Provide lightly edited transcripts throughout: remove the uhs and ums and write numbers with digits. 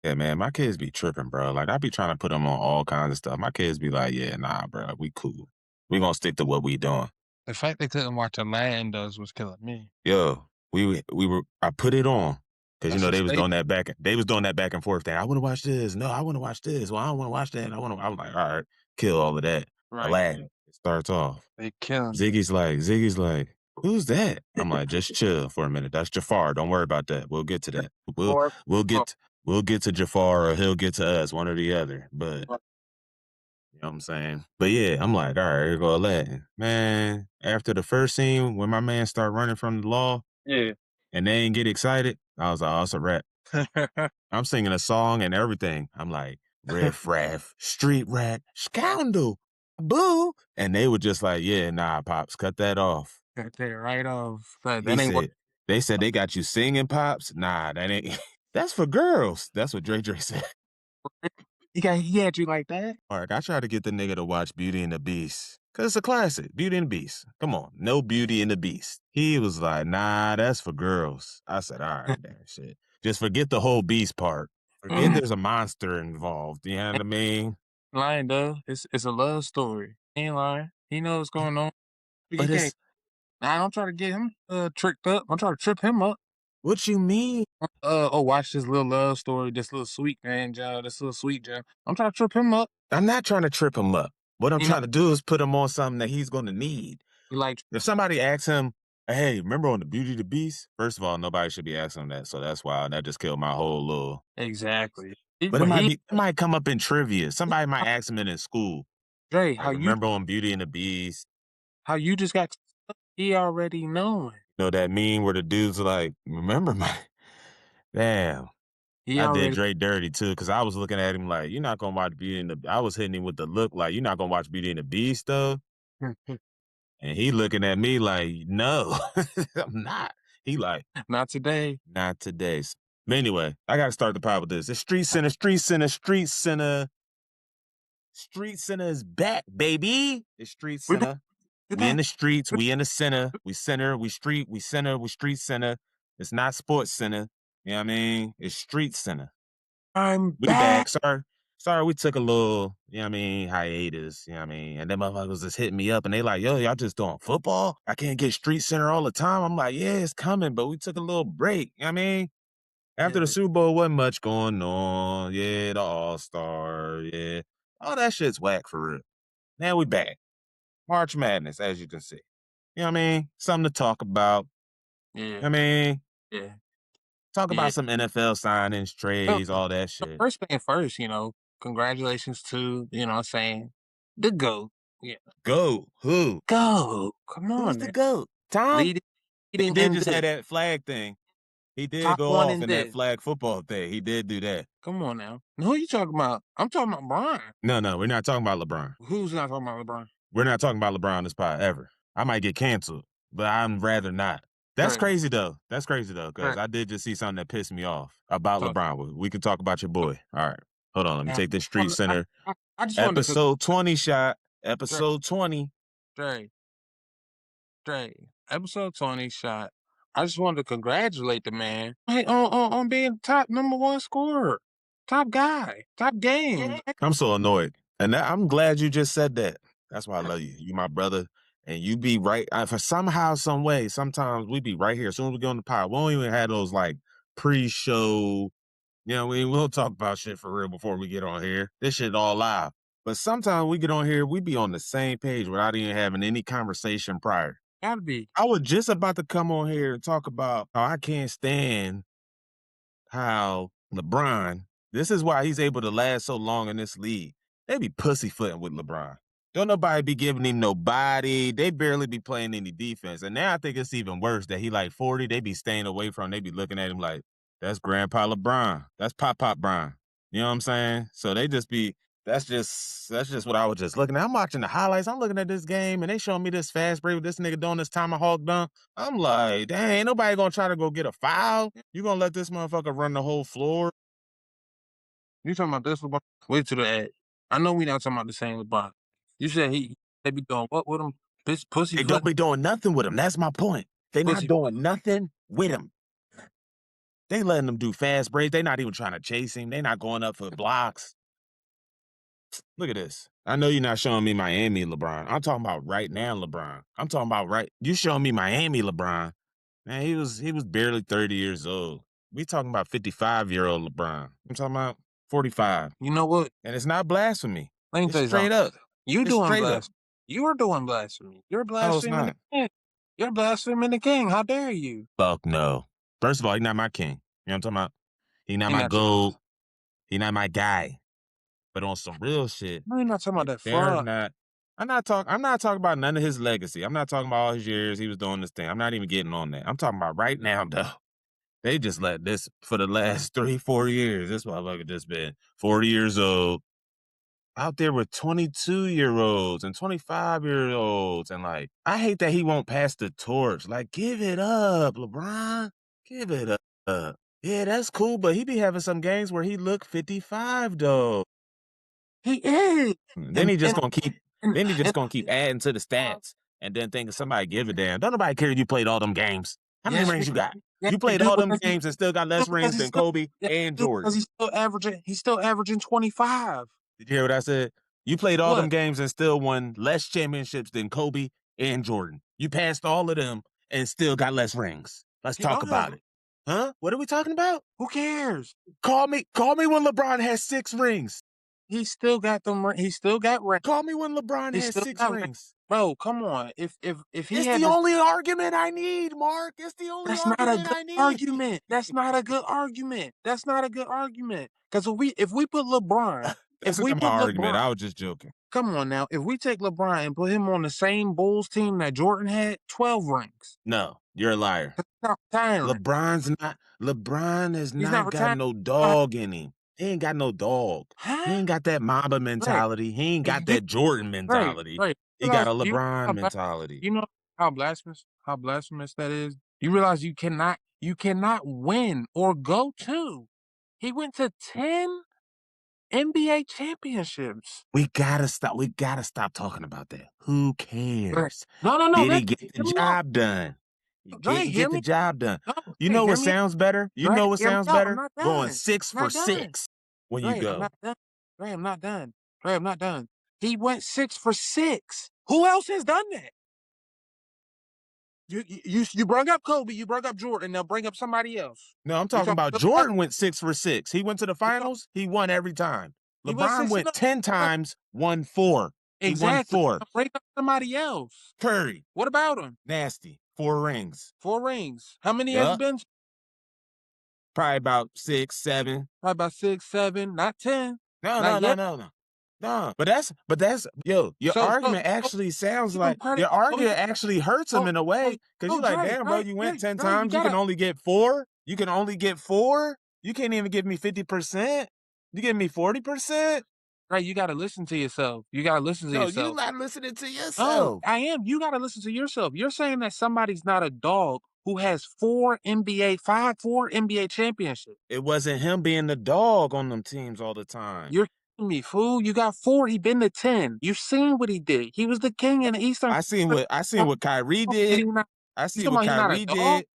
Yeah, man, my kids be tripping, bro. Like, I be trying to put them on all kinds of stuff. My kids be like, yeah, nah, bro, we cool. We gonna stick to what we doing. The fact they couldn't watch a Landos was killing me. Yo, we were I put it on because That's a they was statement. doing that back and forth thing. I want to watch this. No, I want to watch this. Well, I don't want to watch that. I was like, all right, kill all of that. Right. Aladdin. It starts off. They killing me. Ziggy's like, who's that? I'm like, just chill for a minute. That's Jafar. Don't worry about that. We'll get to that. We'll Or we'll oh, get we'll get to Jafar or he'll get to us, one or the other. But you know what I'm saying? But yeah, I'm like, all right, here go Aladdin. Man, after the first scene, when my man start running from the law yeah. and they ain't get excited, I was like, oh, it's a rap. I'm singing a song and everything. I'm like, riff raff, street rat, scoundrel, boo. And they were just like, yeah, nah, Pops, cut that off. Cut that right off. But He that ain't what said, they said they got you singing, Pops? Nah, that ain't, that's for girls. That's what Dre said. he had you like that? Mark, I tried to get the nigga to watch Beauty and the Beast. Cause it's a classic, Beauty and the Beast. Come on, no Beauty and the Beast. He was like, nah, that's for girls. I said, all right, damn shit. Just forget the whole beast part. Forget there's a monster involved. You know what I mean? Lying though. It's a love story. He ain't lying. He knows what's going on. He But can't. it's I don't try to get him tricked up. I'm trying to trip him up. what you mean? Watch this little love story, this little sweet man, Joe, this little sweet Joe. I'm trying to trip him up. I'm not trying to trip him up. What I'm You know, trying to do is put him on something that he's gonna need. he like If somebody asks him, hey, remember on the Beauty and the Beast? First of all, nobody should be asking him that. So that's why that just killed my whole little. exactly. But But he, it might come up in trivia. Somebody might ask him it in school. Dre, Like, remember on Beauty and the Beast? how you just got, he already knowing. You know that meme where the dude's like, remember my damn. He I did already, Dre dirty too, because I was looking at him like, you're not gonna watch Beauty and the I was hitting him with the look like you're not gonna watch Beauty and the Beast though. And he looking at me like, no, I'm not. He like, not today. not today. But anyway, I gotta start the pod with this. It's Street Center, Street Center, Street Center. Street Center is back, baby. It's Street We back, Center. we We in back. the streets, we in the center. We center, we street, we center, we street center. It's not sports center. You know what I mean? It's Street Center. I'm We back. back. Sorry, we took a little, you know what I mean, hiatus, you know what I mean? And them motherfuckers just hitting me up and they like, yo, y'all just doing football? I can't get Street Center all the time. I'm like, yeah, it's coming, but we took a little break. You know what I mean? After the Yeah, Super Bowl, wasn't much going on. Yeah, the All-Star, yeah. All that shit's whack for real. Now we back. March Madness, as you can see. You know what I mean? Something to talk about. yeah, You know what I mean? yeah, Talk yeah. about some NFL signings, So, trades, all that so shit. first thing first, congratulations to, what I'm saying, the GOAT. Yeah. Go. Who? Go. Come Who's on the now. GOAT? Tom? Leading, He leading did in just have this. that flag thing. He did Top go one off in in that this. flag football thing. He did do that. Come on now. Who you talking about? I'm talking about Brian. No, we're not talking about LeBron. Who's not talking about LeBron? We're not talking about LeBron this pod ever. I might get canceled, but I'm rather not. That's Right. crazy though. That's crazy though, because Right. I did just see something that pissed me off about So, LeBron. We can talk about your boy. All right. Hold on. Let me now, take this Street Center. I just wanted to, Episode 20 shot. Dre, Episode 20. Dre, Dre, episode 20 shot. I just wanted to congratulate the man on being top number one scorer, top guy, top game. I'm so annoyed. And I'm glad you just said that. That's why I love you. You my brother. And you be right. For somehow, some way, sometimes we be right here. As soon as we get on the pod, we don't even have those like pre-show. We'll talk about shit for real before we get on here. This shit all live. But sometimes we get on here, we be on the same page without even having any conversation prior. Gotta be. I was just about to come on here and talk about how I can't stand how LeBron, this is why he's able to last so long in this league. They be pussyfooting with LeBron. Don't nobody be giving him no body. They barely be playing any defense. And now I think it's even worse that he like 40. They be staying away from him. They be looking at him like, that's Grandpa LeBron. That's Pop Brian. You know what I'm saying? So they just be, that's just what I was just looking at. I'm watching the highlights. I'm looking at this game and they showing me this fast break with this nigga doing this tomahawk dunk. I'm like, dang, ain't nobody gonna try to go get a foul. You gonna let this motherfucker run the whole floor? You talking about this LeBron? Wait till the ad. I know we not talking about the same LeBron. You said they be doing what with him? Pussy They foot, don't be doing nothing with him. That's my point. They not pussy. doing nothing with him. They letting him do fast breaks. They not even trying to chase him. They not going up for blocks. Look at this. I know you're not showing me Miami LeBron. I'm talking about right now LeBron. I'm talking about you showing me Miami LeBron. Man, he was barely 30 years old. We talking about 55-year-old LeBron. I'm talking about 45. You know what? And it's not blasphemy. Let me It's tell you straight something. up. You It's doing straight up. blasphemy. You are doing blasphemy. You're No, it's blaspheming the not. king. You're blaspheming the king. How dare you? Fuck no. First of all, he's not my king. You know what I'm talking about? He not Ain't my not your, gold. He not my guy. But on some real shit, no, you're not talking about that they're fraud. not. I'm not talking about none of his legacy. I'm not talking about all his years he was doing this thing. I'm not even getting on that. I'm talking about right now, though. They just let this for the last 3-4 years. This motherfucker just been 40 years old out there with 22-year-olds and 25-year-olds. And like, I hate that he won't pass the torch. Like, give it up, LeBron. Give it up. Yeah, that's cool, but he be having some games where he look 55 though. He is. Then he just gonna And keep adding to the stats and then thinking somebody give a damn. Don't nobody care you played all them games. How many yes, rings you got? yes, You we played do all them because games and still got less rings he's than still, Kobe yes, and we do because Jordan. he's still averaging 25. Did you hear what I said? You played all them What? games and still won less championships than Kobe and Jordan. You passed all of them and still got less rings. Let's talk about it. Huh? What are we talking about? Who cares? Call me when LeBron has 6 rings. He still got them. He still got rings. Call me when LeBron He has still 6 got rings. rings. Bro, come on. If he It's had the this, only argument I need, Mark. It's the only that's not a argument good I need. argument. That's not a good argument. That's not a good argument. Because if we put LeBron, if That's we not my put argument. LeBron, I was just joking. come on now. If we take LeBron and put him on the same Bulls team that Jordan had, 12 rings. No, you're a liar. He's not retiring. LeBron has He's not not got retiring. no dog in him. He ain't got no dog. He Huh? ain't got that Mamba Right. mentality. He ain't got that Jordan Right. mentality. Right. He got a Do you LeBron know mentality. you know how blasphemous that is? You realize you cannot win or go to. He went to 10 NBA championships. We gotta stop talking about that. Who Right. cares? No. Did he Let get the hear me out. job done? Did Dre, he hear get the me. job done? No, You Dre, know hear what me. sounds better? You Dre, know what hear me sounds out. I'm better? not Going done. 6 I'm for not done. 6 when you Dre, I'm go. not done. Dre, I'm not done. Dre, I'm not done. He went 6 for 6. Who else has done that? You brought up Kobe, you brought up Jordan, now bring up somebody else. No, I'm You talking talking about Jordan went 6 for 6. He went to the finals, he won every time. he went LeBron 6 went and 10 times, won 4. He won exactly. 4. Now bring up somebody else. Curry, What about him? nasty, 4 rings. 4 rings. How many has Yup, been? probably about 6, 7. Probably about 6, 7, not 10. No, Not no, no, yet. no, no. No, but that's yo, your So argument actually sounds give him like credit. your argument actually hurts him in a way because you're like, Dre, damn, bro, you Dre, went 10 Dre, you times, you can gotta, only get 4. You can only get 4. You can't even give me 50%. You give me 40%. Dre, you gotta listen to yourself. You gotta listen to No, you yourself. not listening to No, yourself. I am. You gotta listen to yourself. You're saying that somebody's not a dog who has 4 NBA championships. It wasn't him being the dog on them teams all the time. You're kidding me, fool. You got 4. He been to 10. You've seen what he did. He was the king in the Eastern. I seen what Kyrie And did. he not, I you see talking what about he not a Kyrie dog? did.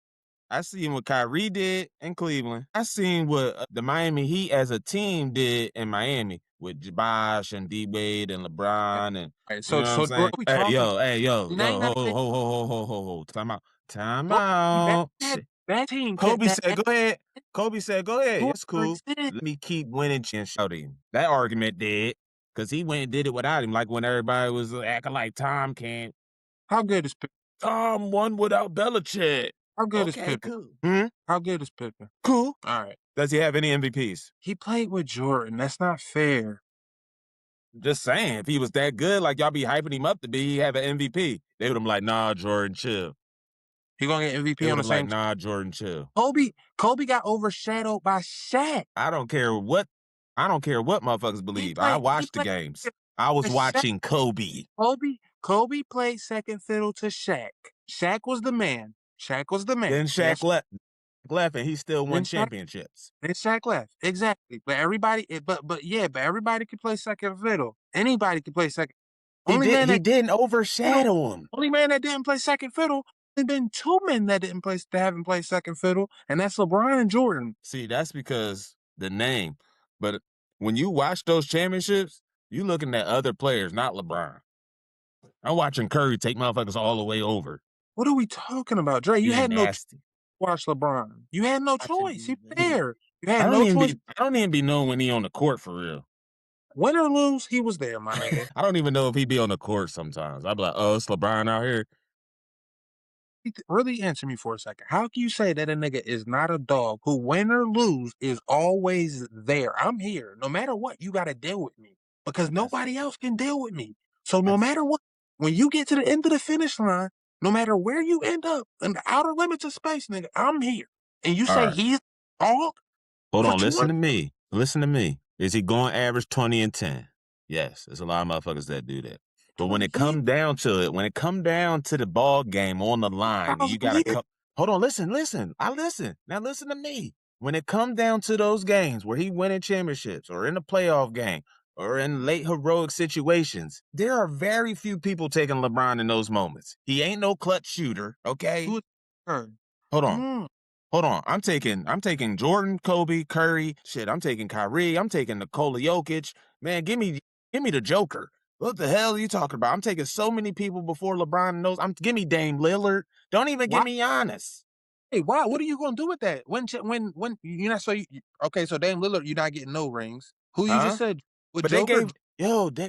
I seen what Kyrie did in Cleveland. I seen what the Miami Heat as a team did in Miami with Jabosh and D Wade and All LeBron and right, you know what I'm what saying? are we talking about? Hey, Now you're ho, not ho, saying ho, ho, ho, ho, ho, ho. Time out. Time that, out. that, Shit. that team kept Kobe that, said, go ahead. Kobe said, go ahead. It's cool. 2 Let me keep winning and shouting. That argument did. Because he went and did it without him, like when everybody was acting like Tom can't. How good is Pippen? Tom won without Belichick. How good is Okay, Pippen? cool. How good is Pippen? Cool. All right. Does he have any MVPs? He played with Jordan. That's not fair. Just saying, if he was that good, like y'all be hyping him up to be, he have an MVP. They would have been like, nah, Jordan, chill. He gonna get They MVP on would the have like, same team. nah, Jordan, chill. Kobe got overshadowed by Shaq. I don't care what motherfuckers believe. I He watched the played games. I was with Shaq. watching Kobe. Kobe played second fiddle to Shaq. Shaq was the man. Shaq was the man. Then Shaq left, and he still won Then Shaq, championships. then Shaq left. Exactly. But everybody, but everybody could play second fiddle. Anybody could play second. He didn't overshadow him. Only man that didn't play second fiddle There's been two men that haven't played second fiddle, and that's LeBron and Jordan. See, that's because the name. But when you watch those championships, you looking at other players, not LeBron. I'm watching Curry take motherfuckers all the way over, What are we talking about, Dre? You being had no choice nasty. to watch LeBron. You had no Watching choice. He was he, there. You had no choice. I don't even be knowing when he on the court for real. Win or lose, he was there, my nigga. I don't even know if he be on the court sometimes. I'd be like, oh, it's LeBron out here. Really answer me for a second. How can you say that a nigga is not a dog who, win or lose, is always there? I'm here. No matter what, you got to deal with me because That's nobody else can deal with me. So no that's matter what, when you get to the end of the finish line, no matter where you end up in the outer limits of space, nigga, I'm here. And you all say right. he's a dog? Hold on, What you listen want? to me. Listen to me. Is he going average 20 and 10? Yes, there's a lot of motherfuckers that do that. But when it Yeah, come down to it, when it come down to the ball game on the line, you 1,000 gotta years. come. Hold on, listen. I listen. Now listen to me. When it come down to those games where he winning championships or in the playoff game or in late heroic situations, there are very few people taking LeBron in those moments. He ain't no clutch shooter, okay? Who is her? Hold Come on. on. Hold on. I'm taking Jordan, Kobe, Curry. Shit, I'm taking Kyrie. I'm taking Nikola Jokic. Man, give me the Joker. What the hell are you talking about? I'm taking so many people before LeBron knows. Give me Dame Lillard. Don't even Why? give me Giannis. Hey, why? What are you gonna do with that? When you're not okay? So Dame Lillard, you're not getting no rings. Who you just Huh? said with But they Joker? gave what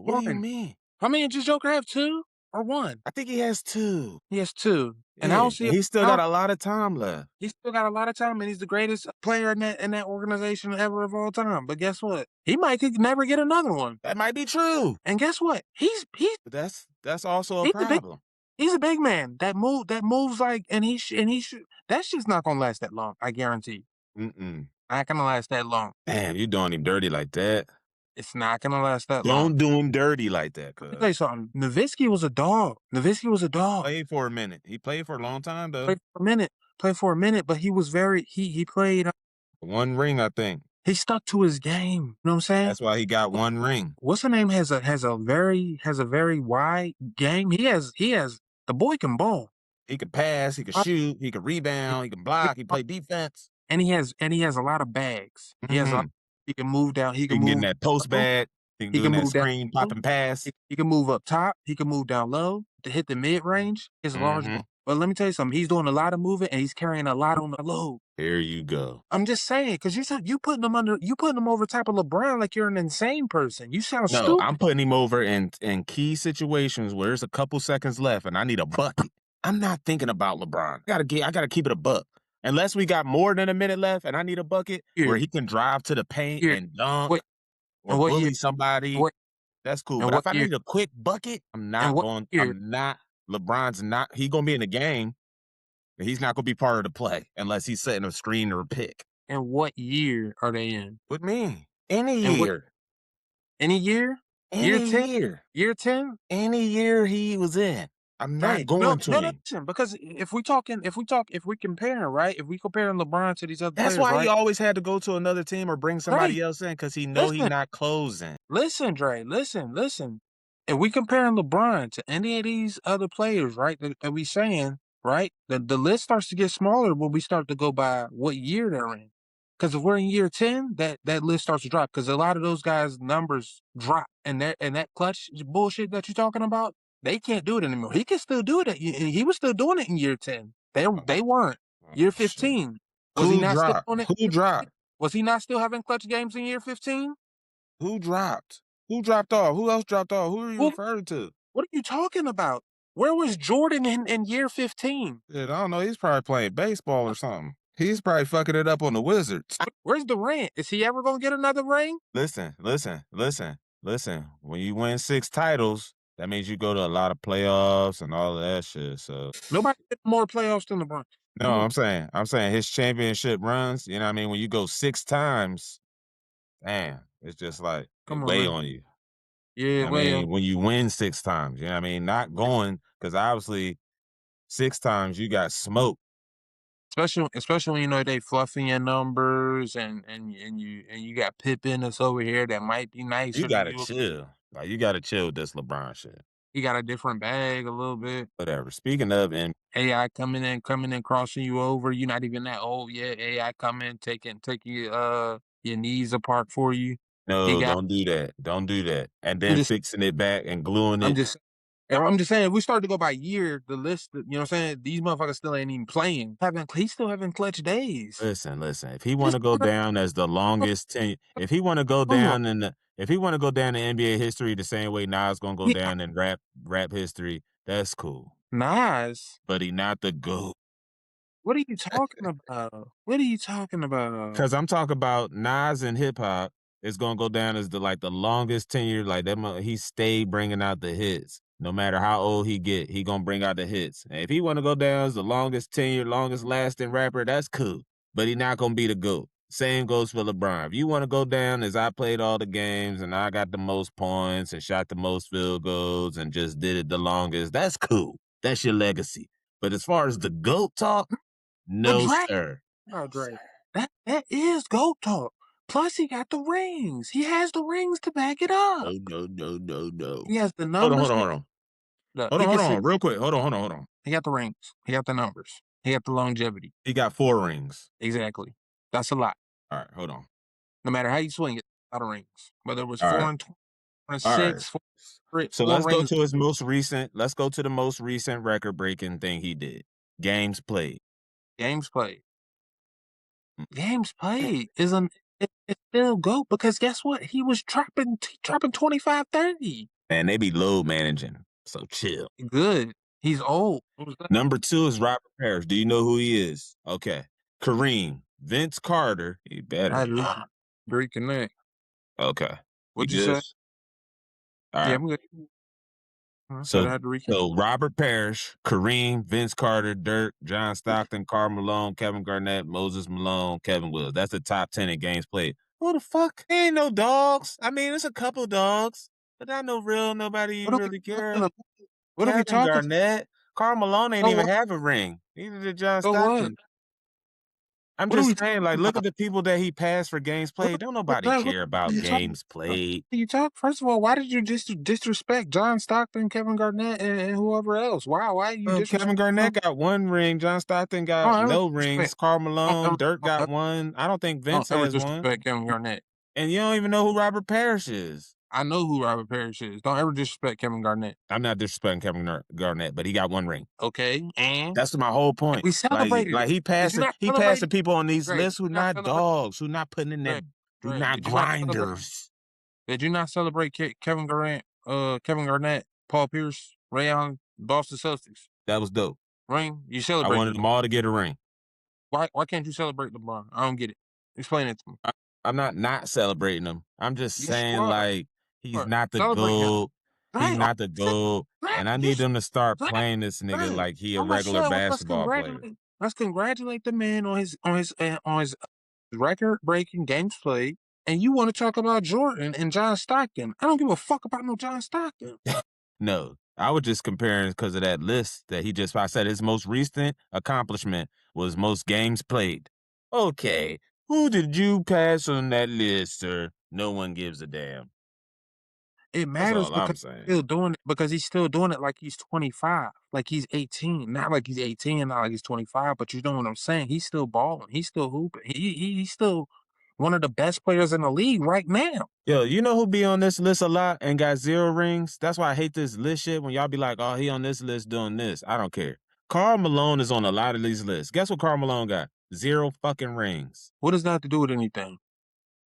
do you Jordan. mean? How many does Joker have? Two or one? I think he has two. He has two. And I Yeah. don't And see. he still I got don't, a lot of time left. he's still got a lot of time, and he's the greatest player in that organization ever of all time. But guess what? He might could never get another one. That might be true. And guess what? But that's also a He's a big problem. he's a big man that moves like and he should that shit's not gonna last that long. I guarantee. Mm-mm. Not gonna last that long. Damn, you doing him dirty like that. It's not gonna last that long. Don't do him dirty like that, Let me tell cuz. you something. Nowitzki was a dog. Nowitzki was a dog. Played for a minute. He played for a long time though. Played for a minute. Played for a minute, but he was very he played. One ring, I think. He stuck to his game. You know what I'm saying? That's why he got one ring. What's the name has a very wide game. He has the boy can ball. He could pass, he could Uh, shoot, he could rebound, he can block, he play defense. and he has a lot of bags. Hmm. He can move down. He He can can get in move. that post bag. He can He do can that move down screen low. popping pass. He can move up top. He can move down low to hit the mid range. He's a large Hmm. ball. But let me tell you something. He's doing a lot of moving and he's carrying a lot on the load. Here you go. I'm just saying, because you said you putting him over top of LeBron like you're an insane person. You sound No, I'm stupid. putting him over in key situations where there's a couple seconds left and I need a bucket. I'm not thinking about LeBron. I gotta keep it a buck. Unless we got more than a minute left and I need a bucket where Year, he can drive to the paint year, and dunk what or and what year? bully somebody. What That's cool. and But what if I year? need a quick bucket, And what year? LeBron's not, he gonna be in the game, but he's not gonna be part of the play unless he's setting a screen or a pick. And what year are they in? With me, any And what year, any year? Year any 10? year, Year 10? any year he was in, I'm not Right. No, going to no, no, him. listen, because if we comparing, right? If we comparing LeBron to these other That's players, why he right? always had to go to another team or bring Right. somebody else in because he know he Listen, not closing. listen, Dre, listen. If we comparing LeBron to any of these other players, right, that we saying, right, the list starts to get smaller when we start to go by what year they're in. Because if we're in year 10, that list starts to drop because a lot of those guys' numbers drop. And that clutch bullshit that you're talking about, they can't do it anymore. He can still do it. He was still doing it in year 10. They weren't. Oh, Year shit. 15. Was he Who not still dropped? doing it? Who dropped? Was he not still having clutch games in year 15? Who dropped? Who dropped off? Who else dropped off? Who are you Well, referring to? what are you talking about? Where was Jordan in year 15? Shit, I don't know. He's probably playing baseball or something. He's probably fucking it up on the Wizards. Where's Durant? Is he ever gonna get another ring? Listen. When you win 6 titles, that means you go to a lot of playoffs and all of that shit. So Nobody did more playoffs than LeBron. no, Nobody. I'm saying his championship runs. You know what I mean? When you go 6 times, damn, it's just like it Come on, weigh man. on you. Yeah, I well, mean, when you win 6 times, you know what I mean? Not going because obviously 6 times you got smoked. especially when you know they fluffing your numbers and you got Pippen that's over here that might be You nicer than gotta you. chill. Like you gotta chill with this LeBron shit. He got a different bag a little bit. Whatever. Speaking of, and AI coming in, crossing you over. You're not even that old yet. AI coming, taking your knees apart for you. He no, got. don't do that. Don't do that. And I'm then just. fixing it back and gluing I'm it. just. I'm just saying, if we start to go by year, the list, you know what I'm saying? These motherfuckers still ain't even playing. He's still having clutch days. Listen. If he want Just to go down as the longest if he want to go come on. down if he want to go down in NBA history the same way Nas gonna go Yeah. down in rap history, that's cool. Nas, But he not the GOAT. what are you talking about? What are you talking about? Cause I'm talking about Nas and hip hop is gonna go down as the longest tenure. Like he stayed bringing out the hits. No matter how old he get, he gonna bring out the hits. And if he want to go down as the longest tenure, longest lasting rapper, that's cool. But he not gonna be the GOAT. Same goes for LeBron. If you want to go down as I played all the games and I got the most points and shot the most field goals and just did it the longest, that's cool. That's your legacy. But as far as the GOAT talk, But no Drake, sir. oh, Drake, that is GOAT talk. Plus, he got the rings. He has the rings to back it up. No. He has the Hold on, numbers. hold on, hold on. Look, Hold he on, can hold sit. on, real quick. Hold on. He got the rings. He got the numbers. He got the longevity. He got 4 rings. Exactly. That's a lot. All right, hold on. No matter how you swing it, a lot of rings. Whether it was All four right, and 20, 4 and all right. 6, 4, So four let's go rings. to his most recent. Let's go to the most recent record-breaking thing he did. Games played. Games played. Mm. Games played is it's still GOAT because guess what? He was dropping 25, 30. Man, they be load managing. So chill. Good. He's old. What was that? Number 2 is Robert Parrish. Do you know who he is? Okay. Kareem, Vince Carter. He I better. had to reconnect. Okay. You What'd you good? say? All Yeah, right. I'm good. I said So I had to reconnect. so Robert Parrish, Kareem, Vince Carter, Dirk, John Stockton, Karl Malone, Kevin Garnett, Moses Malone, Kevin Willis. That's the top 10 in games played. Who the fuck? Ain't no dogs. I mean, it's a couple dogs, but not no real nobody What you are we really talking care. about? What are we Kevin talking? Garnett, Karl Malone ain't So even what? have a ring. Neither did John So what? Stockton. I'm What are we just talking saying, like, look at about? the people that he passed for games played. Don't nobody care What are about you talking games about? played. You talk first of all, why did you just disrespect John Stockton, Kevin Garnett, and whoever else? Why you Kevin disrespect them? Garnett got 1 ring. John Stockton got Don't ever no disrespect. rings. Karl Don't Malone, ever, Dirk don't got ever, 1. I don't think don't Vince ever has 1. disrespect Kevin Garnett. And you don't even know who Robert Parrish is. I know who Robert Parrish is. Don't ever disrespect Kevin Garnett. I'm not disrespecting Kevin Garnett, but he got 1 ring. Okay, and That's my whole point. we celebrated Like it. Did you not he celebrate passing it? people on these Dre, lists did who you not not celebrate? dogs, who not putting in that, Dre, who Dre, not did you not celebrate? grinders. Did you not celebrate Kevin Garnett, Kevin Garnett, Paul Pierce, Ray Allen, Boston Celtics? That was dope. Ring, you I celebrated wanted it. them all to get a ring. Why can't you celebrate LeBron? I don't get it. Explain it to me. I, I'm not celebrating him. I'm just Yes, you saying are. like he's Are. not the Celebrate him. GOAT. He's Right. not the GOAT. Right. And I need Just them to start right. playing this nigga Right. like he a I'm not regular saying basketball player. let's congratulate the man on his record breaking games played. And you want to talk about Jordan and John Stockton. I don't give a fuck about no John Stockton. No, I was just comparing because of that list that I said his most recent accomplishment was most games played. Okay, who did you pass on that list, sir? No one gives a damn. It That's matters all I'm because saying. he's still doing it like he's 25, like he's 18, not like he's 18, not like he's 25. But you know what I'm saying? He's still balling. He's still hooping. He's still one of the best players in the league right now. Yo, you know who be on this list a lot and got 0 rings? That's why I hate this list shit when y'all be like, oh, he on this list doing this. I don't care. Karl Malone is on a lot of these lists. Guess what Karl Malone got? 0 fucking rings. What does that have to do with anything?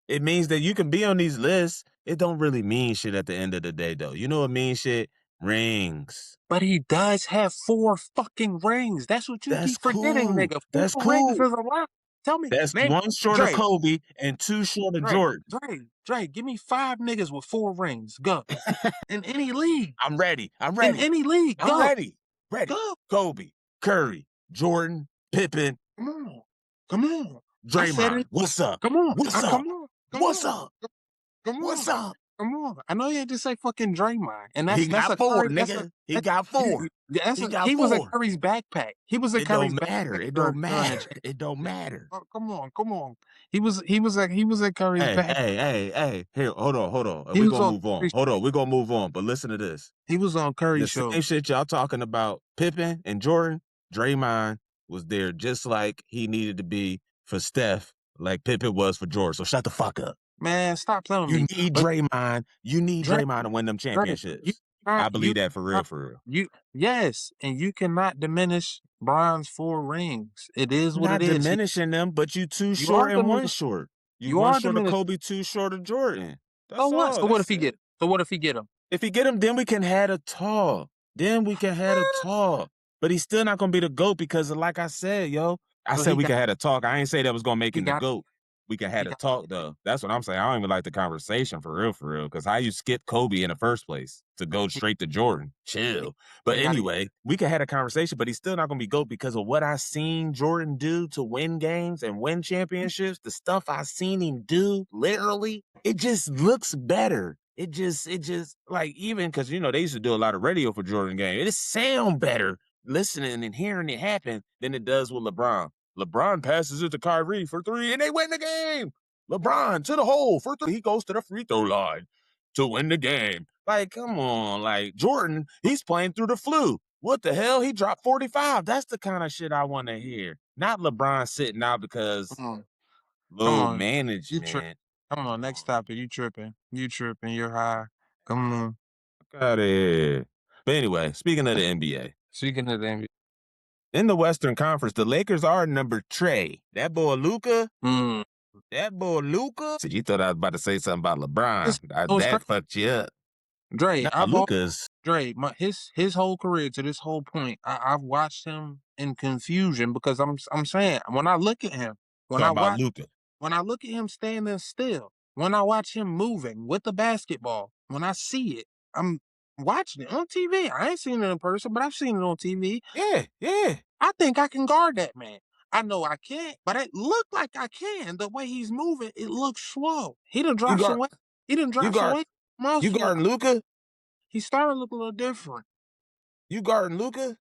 It means that you can be on these lists. It don't really mean shit at the end of the day, though. You know what means shit? Rings. But he does have 4 fucking rings. That's what you That's keep forgetting, cool. nigga. 4 That's rings cool. is a lot. Tell me, That's name 1 short of Dre, Kobe and 2 short of Dre, Jordan. Dre, give me 5 niggas with 4 rings. Go. In any league. I'm ready. I'm In ready. any league. I'm Go. ready. Ready. Go. Kobe, Curry, Jordan, Pippen, Come on. Come on. I said Draymond. it. What's up? Come on. What's Come up? on. Come What's on. up? Come What's on. up? Come on. I know you had to say fucking Draymond, and He that's got a 4, Curry. That's a nigga. He that, got you, 4. that's He a got he was a 4. Curry's backpack. He was a It don't Curry's matter. backpack It don't during the matter. championship. It don't matter. Oh, come on. He was a Curry's Hey, back. hey, hey, hey. Here, hold on, hold on. He We was gonna on move on. Curry's, Hold on, we gonna move on. But listen to this. he was on Curry's The show. same shit y'all talking about Pippen and Jordan, Draymond was there just like he needed to be for Steph, like Pippen was for George. So shut the fuck up. Man, stop playing with You me. need But Draymond. You need Dre, Draymond to win them Dre, championships. not I you believe that for real, not for real. you yes, and you cannot diminish Bron's 4 rings. It is I'm what it not is. diminishing them, but you too You are short and one diminishing. short. You You one are short of diminishing. Kobe, too short of Jordan. So That's what? all. So what if That's he get it. him? So what if he get him? If he get him, then we can have a talk. Then we can have a talk. But he's still not gonna be the GOAT because like I said, yo, I So said he we got could have a talk. I ain't say that was gonna make he him the got GOAT. We can he have a got talk though. That's what I'm saying. I don't even like the conversation for real. Because how you skip Kobe in the first place to go he, straight to Jordan? Chill. But he got to get anyway, we can have a conversation, but he's still not gonna be GOAT because of what I seen Jordan do to win games and win championships. The stuff I seen him do, literally, it just looks better. It just like even because they used to do a lot of radio for Jordan game. It just sound better listening and hearing it happen than it does with LeBron. LeBron passes it to Kyrie for 3 and they win the game. LeBron to the hole for 3. He goes to the free throw line to win the game. Like, come on, like Jordan, he's playing through the flu. What the hell? He dropped 45. That's the kind of shit I want to hear. Not LeBron sitting out because come on. Come load on. You trip. management. Come on, next topic. You tripping. You tripping. You're high. Come on. Got it. But anyway, speaking of the NBA, Speaking of the NBA. in the Western Conference, the Lakers are number Trey. That boy Luka. Mm. That boy Luka. So you thought I was about to say something about LeBron. It's That crazy. fucked you up. Dre, Nah, I've Luka's Dre, his whole career to this whole point, I've watched him in confusion because I'm saying when I look at him, when talking I about watch Luka. when I look at him standing still, when I watch him moving with the basketball, when I see it, I'm watching it on TV. I ain't seen it in person, but I've seen it on TV. Yeah, yeah. I think I can guard that man. I know I can't, but it look like I can. The way he's moving, it looks slow. He done You dropped some guard, weight. He done you dropped some guard, weight. you Muscle. guarding Luka. He's starting to look a little different. You guarding Luka.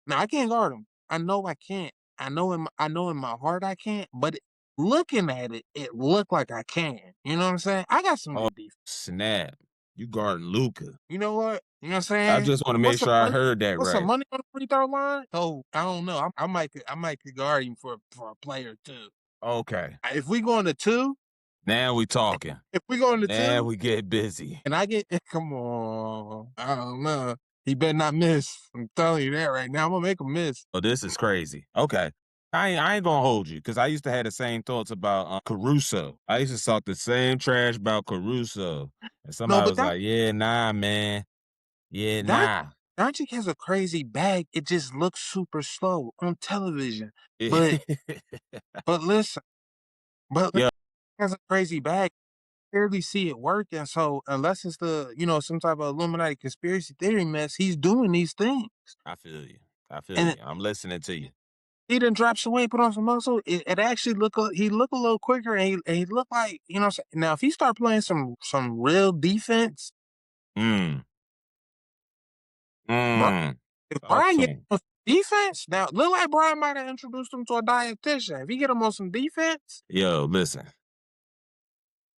Now I can't guard him. I know I can't. I know in my heart I can't, but looking at it, it looked like I can. You know what I'm saying? I got some Oh good defense. snap! You guarding Luka. You know what? You know what I'm I saying? just want to make What's the sure I money? heard that What's the right. money on the free throw line? Oh, I don't know. I might could guard him for a player too. Okay, If we go into 2, now we talking. if we go into Now 2, we get busy. and I get come on, I don't know. He better not miss. I'm telling you that right now. I'm gonna make him miss. Oh, this is crazy. Okay. I ain't gonna hold you because I used to have the same thoughts about Caruso. I used to talk the same trash about Caruso. And No, somebody but was like, yeah, nah, man. Yeah, Don nah. Doncic has a crazy bag. It just looks super slow on television. But but listen, but Yo, has a crazy bag. Barely see it working. So unless it's some type of Illuminati conspiracy theory mess, he's doing these things. I feel you. I feel And you. I'm listening to you. he done dropped some weight, put on some muscle. It actually he look a little quicker, and he look like what I'm saying. Now if he start playing some real defense, Mm. bro, Mm. if Talk Brian to get him. on some defense, now look like Brian might have introduced him to a dietitian. If he get him on some defense, Yo, listen.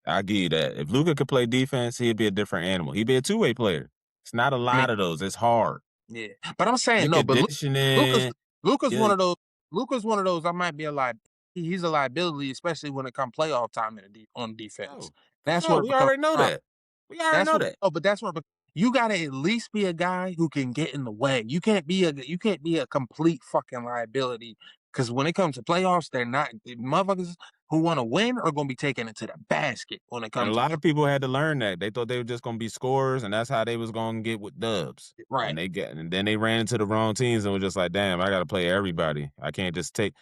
I give you that. If Luca could play defense, he'd be a different animal. He'd be a two-way player. It's not a I mean, lot of those. It's hard. yeah. But I'm saying Your no. But Luca's conditioning. Luca's Yeah. one of those. Luca's one of those. I might be a he's a liability, especially when it comes playoff time on defense. Oh, for That's sure. where it We becomes already know a problem. that. We already That's know what. that. Oh, but that's where you got to at least be a guy who can get in the way. You can't be a complete fucking liability. Because when it comes to playoffs, they're not the motherfuckers who want to win are going to be taking it to the basket when it And a comes to lot of people had to learn that. They thought they were just gonna be scorers, and that's how they was gonna get with dubs. right. And then they ran into the wrong teams and were just like, damn, I gotta play everybody. I can't just take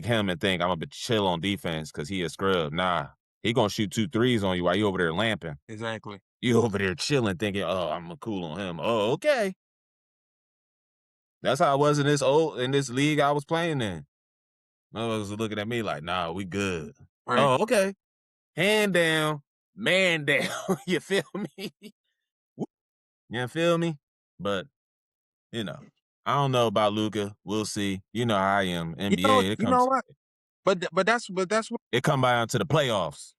him and think I'm gonna chill on defense because he a scrub. Nah. He gonna shoot 2 threes on you while you over there lamping. Exactly. You over there chilling, thinking, oh, I'm cool on him. Oh, okay. That's how I was in this league I was playing in. Motherfuckers was looking at me like, nah, we good. Right. Oh, okay. Hand down. man down. You feel me? You feel me? But you know, I don't know about Luka. We'll see. You know how I am. NBA. You know what? It come down to the playoffs.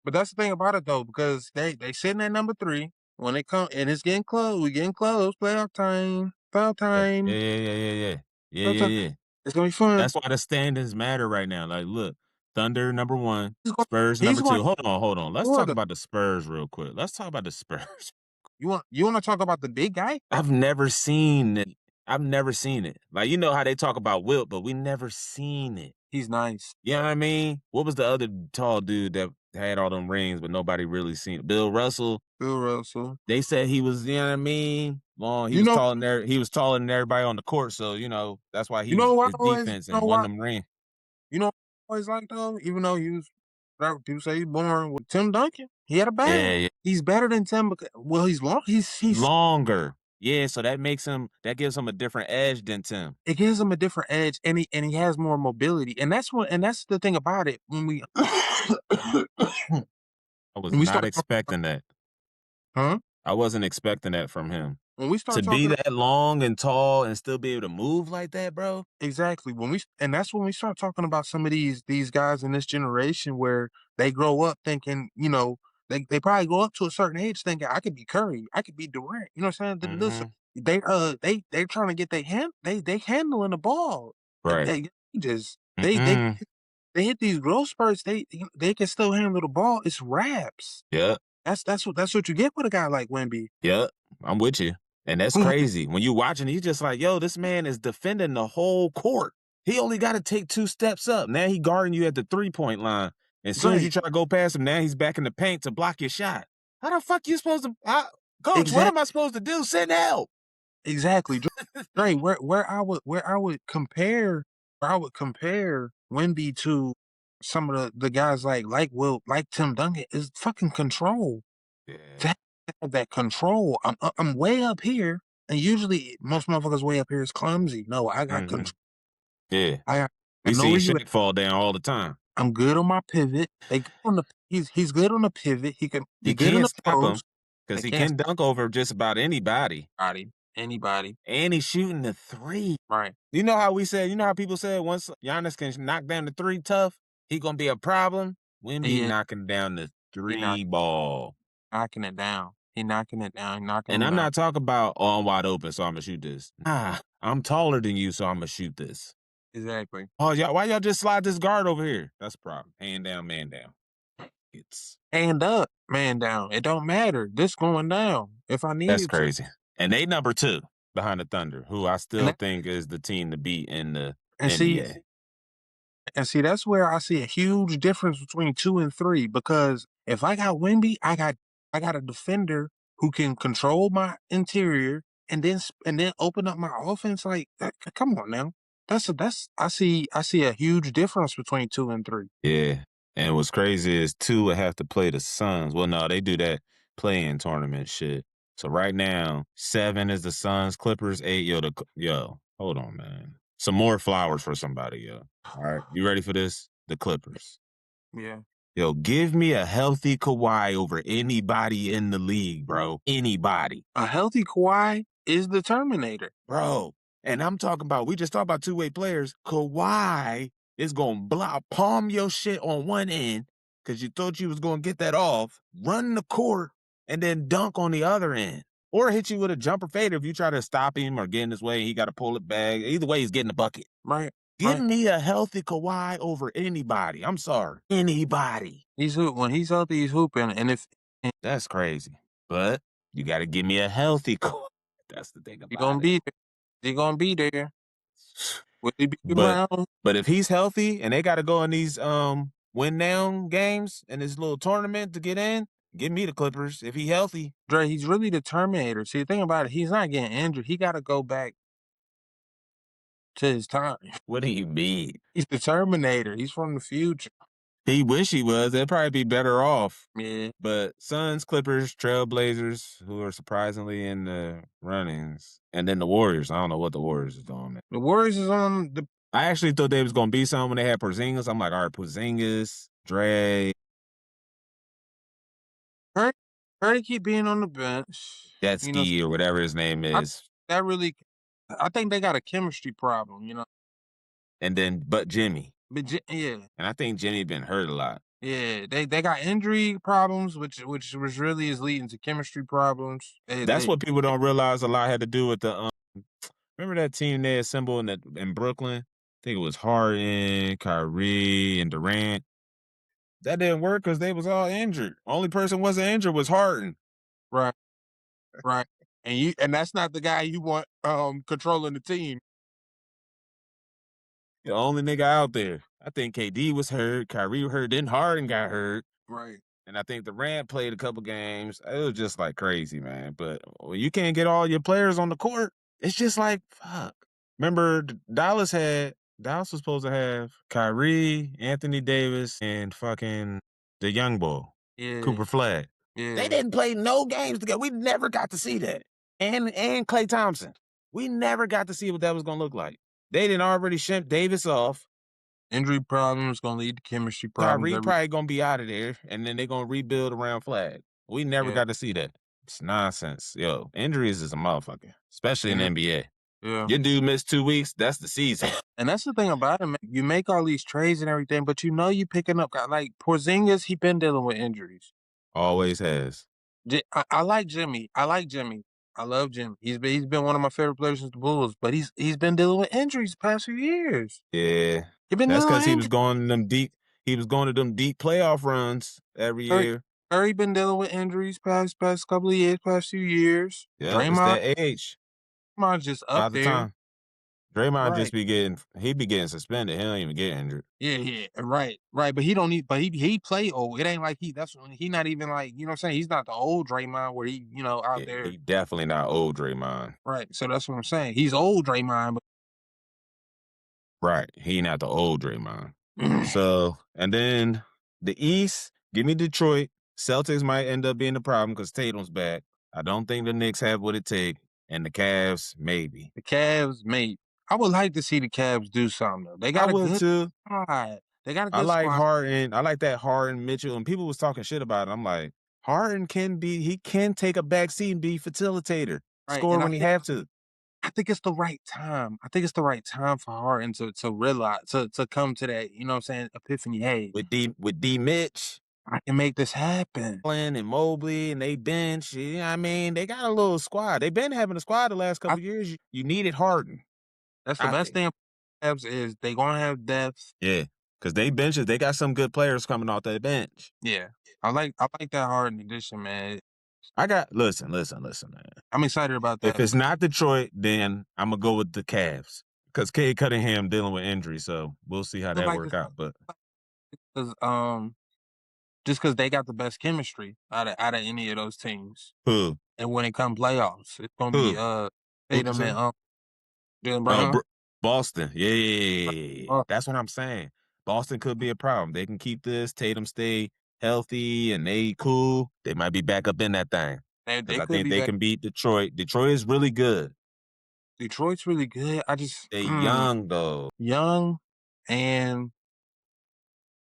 But that's the thing about it though, because they sitting at number 3 when it come and it's getting close. We getting close. Playoff time. Playoff Yeah, yeah, time. yeah, yeah, yeah, yeah, yeah, Playoff time. yeah, yeah. It's gonna be fun. That's why the standings matter right now. Like, look, Thunder number 1, He's going. Spurs He's number going 2. Hold on. Let's talk Florida. about the Spurs real quick. Let's talk about the Spurs. You want to talk about the big guy? I've never seen it. I've never seen it. Like, you know how they talk about Wilt, but we never seen it. He's nice. You know what I mean? What was the other tall dude that had all them rings, but nobody really seen it? Bill Russell. Bill Russell. They said he was, you know what I mean? Long. He You was know. taller than he was taller than everybody on the court. So, that's why You he know was why I his always. defense You know and won why. them rings. You know what I always like though. Even though he was. People say he's born with Tim Duncan. He had a bag. Yeah, yeah. He's better than Tim. Well, he's long. He's. Longer. Yeah, so that gives him a different edge than Tim. It gives him a different edge, and he has more mobility, and that's the thing about it when we I was when we not start expecting that. huh? I wasn't expecting that from him. When we To start be talking that long and tall and still be able to move like that, bro. exactly and that's when we start talking about some of these guys in this generation where they grow up thinking, they probably grow up to a certain age thinking I could be Curry, I could be Durant. You know what I'm saying? Listen, Mhm. they're trying to get they handling the ball. Right. They just Mm-mm. they hit these growth spurts. They can still handle the ball. It's raps. Yep. That's what you get with a guy like Wemby. Yep. I'm with you. And that's crazy. When you watching, you just like, yo, this man is defending the whole court. He only got to take 2 steps up. Now he guarding you at the 3-point line. As soon as you Right. try to go past him, now he's back in the paint to block your shot. How the fuck you supposed to Coach, what Exact am I supposed to do? Send help. exactly. Dre, where I would compare Wemby to some of the guys like Tim Duncan is fucking control. To Yeah. have that control. I'm way up here, and usually most motherfuckers way up here is clumsy. No, I got Hmm. control. Yeah. I We know see where you at. Shaq fall down all the time. I'm good on my pivot. He's good on the pivot. He You good in can't the stop him post. because They he can't can dunk over just about anybody. stop anybody. And he's shooting the 3. Right. You know how people said once Giannis can knock down the 3 tough, he gonna be a problem? He Wemby is knocking down the he knock 3 ball. knocking it down. He knocking it down, knocking And them I'm down. not talking about, "Oh, I'm wide open, so Imma shoot this." Nah, I'm taller than you, so Imma shoot this. Exactly. "Oh, why y'all just slide this guard over here?" That's the problem. Hand down, man down. It's Hand up, man down. It don't matter. This going down if I That's needed to. crazy. And they number 2 behind the Thunder, who I And still that, think is the team to beat in the and see NBA. and see that's where I see a huge difference between 2 and 3 because if I got Wemby, I got a defender who can control my interior and then open up my offense come on now. That's I see a huge difference between 2 and 3. Yeah, and what's crazy is 2 would have to play the Suns. Well, no, they do that play-in tournament shit. So right now, 7 is the Suns, Clippers, 8, hold on, man. Some more flowers for somebody, yo. All right, you ready for this? The Clippers. Yeah. Yo, give me a healthy Kawhi over anybody in the league, bro. Anybody. A healthy Kawhi is the Terminator. Bro, and I'm talking about, we just talked about two-way players. Kawhi is going to palm your shit on one end because you thought you was going to get that off, run the court, and then dunk on the other end. Or hit you with a jumper fader if you try to stop him or get in his way. He got to pull it back. Either way, he's getting the bucket. Right. Give Right. me a healthy Kawhi over anybody. I'm sorry. Anybody. When he's healthy, he's hooping. And if That's crazy. But you got to give me a healthy Kawhi. That's the thing he about gonna it. be there, he gonna be there. Will he be But around? but if he's healthy and they got to go in these win down games in this little tournament to get in, give me the Clippers if he healthy. Dre, he's really the Terminator. See, the thing about it, he's not getting injured. He got to go back to his time. What do you mean? He's the Terminator. He's from the future. He wish he was. They'd probably be better off. Yeah. But Suns, Clippers, Trailblazers, who are surprisingly in the runnings, and then the Warriors. I don't know what the Warriors is doing, man. The Warriors is on the. I actually thought they was gonna be something when they had Porzingis. I'm like, all right, Porzingis, Dre, Curry, Curry keep being on the bench. You know, Ski or whatever his name I is. that really, I think they got a chemistry problem. You know, And then but Jimmy. but yeah, And I think Jimmy been hurt a lot. yeah, they got injury problems, which really is leading to chemistry problems. That's what people don't realize a lot had to do with the remember that team they assembled in Brooklyn? I think it was Harden, Kyrie, and Durant. That didn't work because they was all injured. Only person wasn't injured was Harden. right, right, and that's not the guy you want controlling the team. The only nigga out there. I think KD was hurt, Kyrie was hurt, then Harden got hurt. Right. And I think Durant played a couple games. It was just like crazy, man. But when you can't get all your players on the court, it's just like fuck. Remember, Dallas was supposed to have Kyrie, Anthony Davis, and fucking the young boy, Yeah, Cooper Flag. They yeah. didn't play no games together. We never got to see that. And Klay Thompson. We never got to see what that was gonna look like. They didn't already shipped Davis off. Injury problems gonna lead to chemistry problems. Kyrie probably gonna be out of there, and then they're gonna rebuild around Flag. We never Yeah, got to see that. It's nonsense. Yo, injuries is a motherfucker, especially in the yeah, NBA. yeah. Your dude missed 2 weeks, that's the season. And that's the thing about it, man. You make all these trades and everything, but you know you picking up like Porzingis. He been dealing with injuries. Always has. I like Jimmy. I like Jimmy. I love Jimmy. He's been one of my favorite players since the Bulls, but he's been dealing with injuries the past few years. Yeah. He been That's dealing with because injuries. he was going to them deep playoff runs every Curry, year. Curry been dealing with injuries past couple of years, past few years. Yep, it's Draymond, that age. Draymond's just up By the there. time. Draymond Right. just be getting suspended. He don't even get injured. Yeah, yeah, right, right. But he don't need. But he play old. It ain't like that's when he not even like you know what I'm saying. He's not the old Draymond where he out Yeah, there. he definitely not old Draymond. Right. So that's what I'm saying. He's old Draymond, Right. He not the old Draymond. but So, and then the East, give me Detroit. Celtics might end up being the problem because Tatum's back. I don't think the Knicks have what it takes. And the Cavs, maybe. the Cavs, mate. I would like to see the Cavs do something though. They I got a would good too. squad. They got a I good like squad. Harden. I like that Harden Mitchell. And people was talking shit about it. I'm like, Harden he can take a back seat and be facilitator. Right. Score And when he have to. I think it's the right time. I think it's the right time for Harden to realize to come to that, you know what I'm saying, epiphany. Hey, With D Mitch. I can make this happen. And Mobley and they bench. You know what I mean, they got a little squad. They've been having a squad the last I, couple of years. You needed Harden, that's the I best think. thing about Cavs is they gonna have depth. Yeah, because they got some good players coming off that bench. Yeah. I like that Harden addition, man. I got listen, man. I'm excited about If that it's not Detroit, then I'm gonna go with the Cavs because Cade Cunningham dealing with injury, so we'll see how feel that like work it's out. But because just because they got the best chemistry out of any of those teams. who And when it comes playoffs, it's gonna be who who you Tatum say? and Jalen Oh, Brown. Boston. Yeah, Uh, that's what I'm saying. Boston could be a problem. They can keep this. Tatum stay healthy and they cool. They might be back up in that thing because they I could think be they back. can beat Detroit. Detroit is really good. Detroit's really good. I just They young though. young, and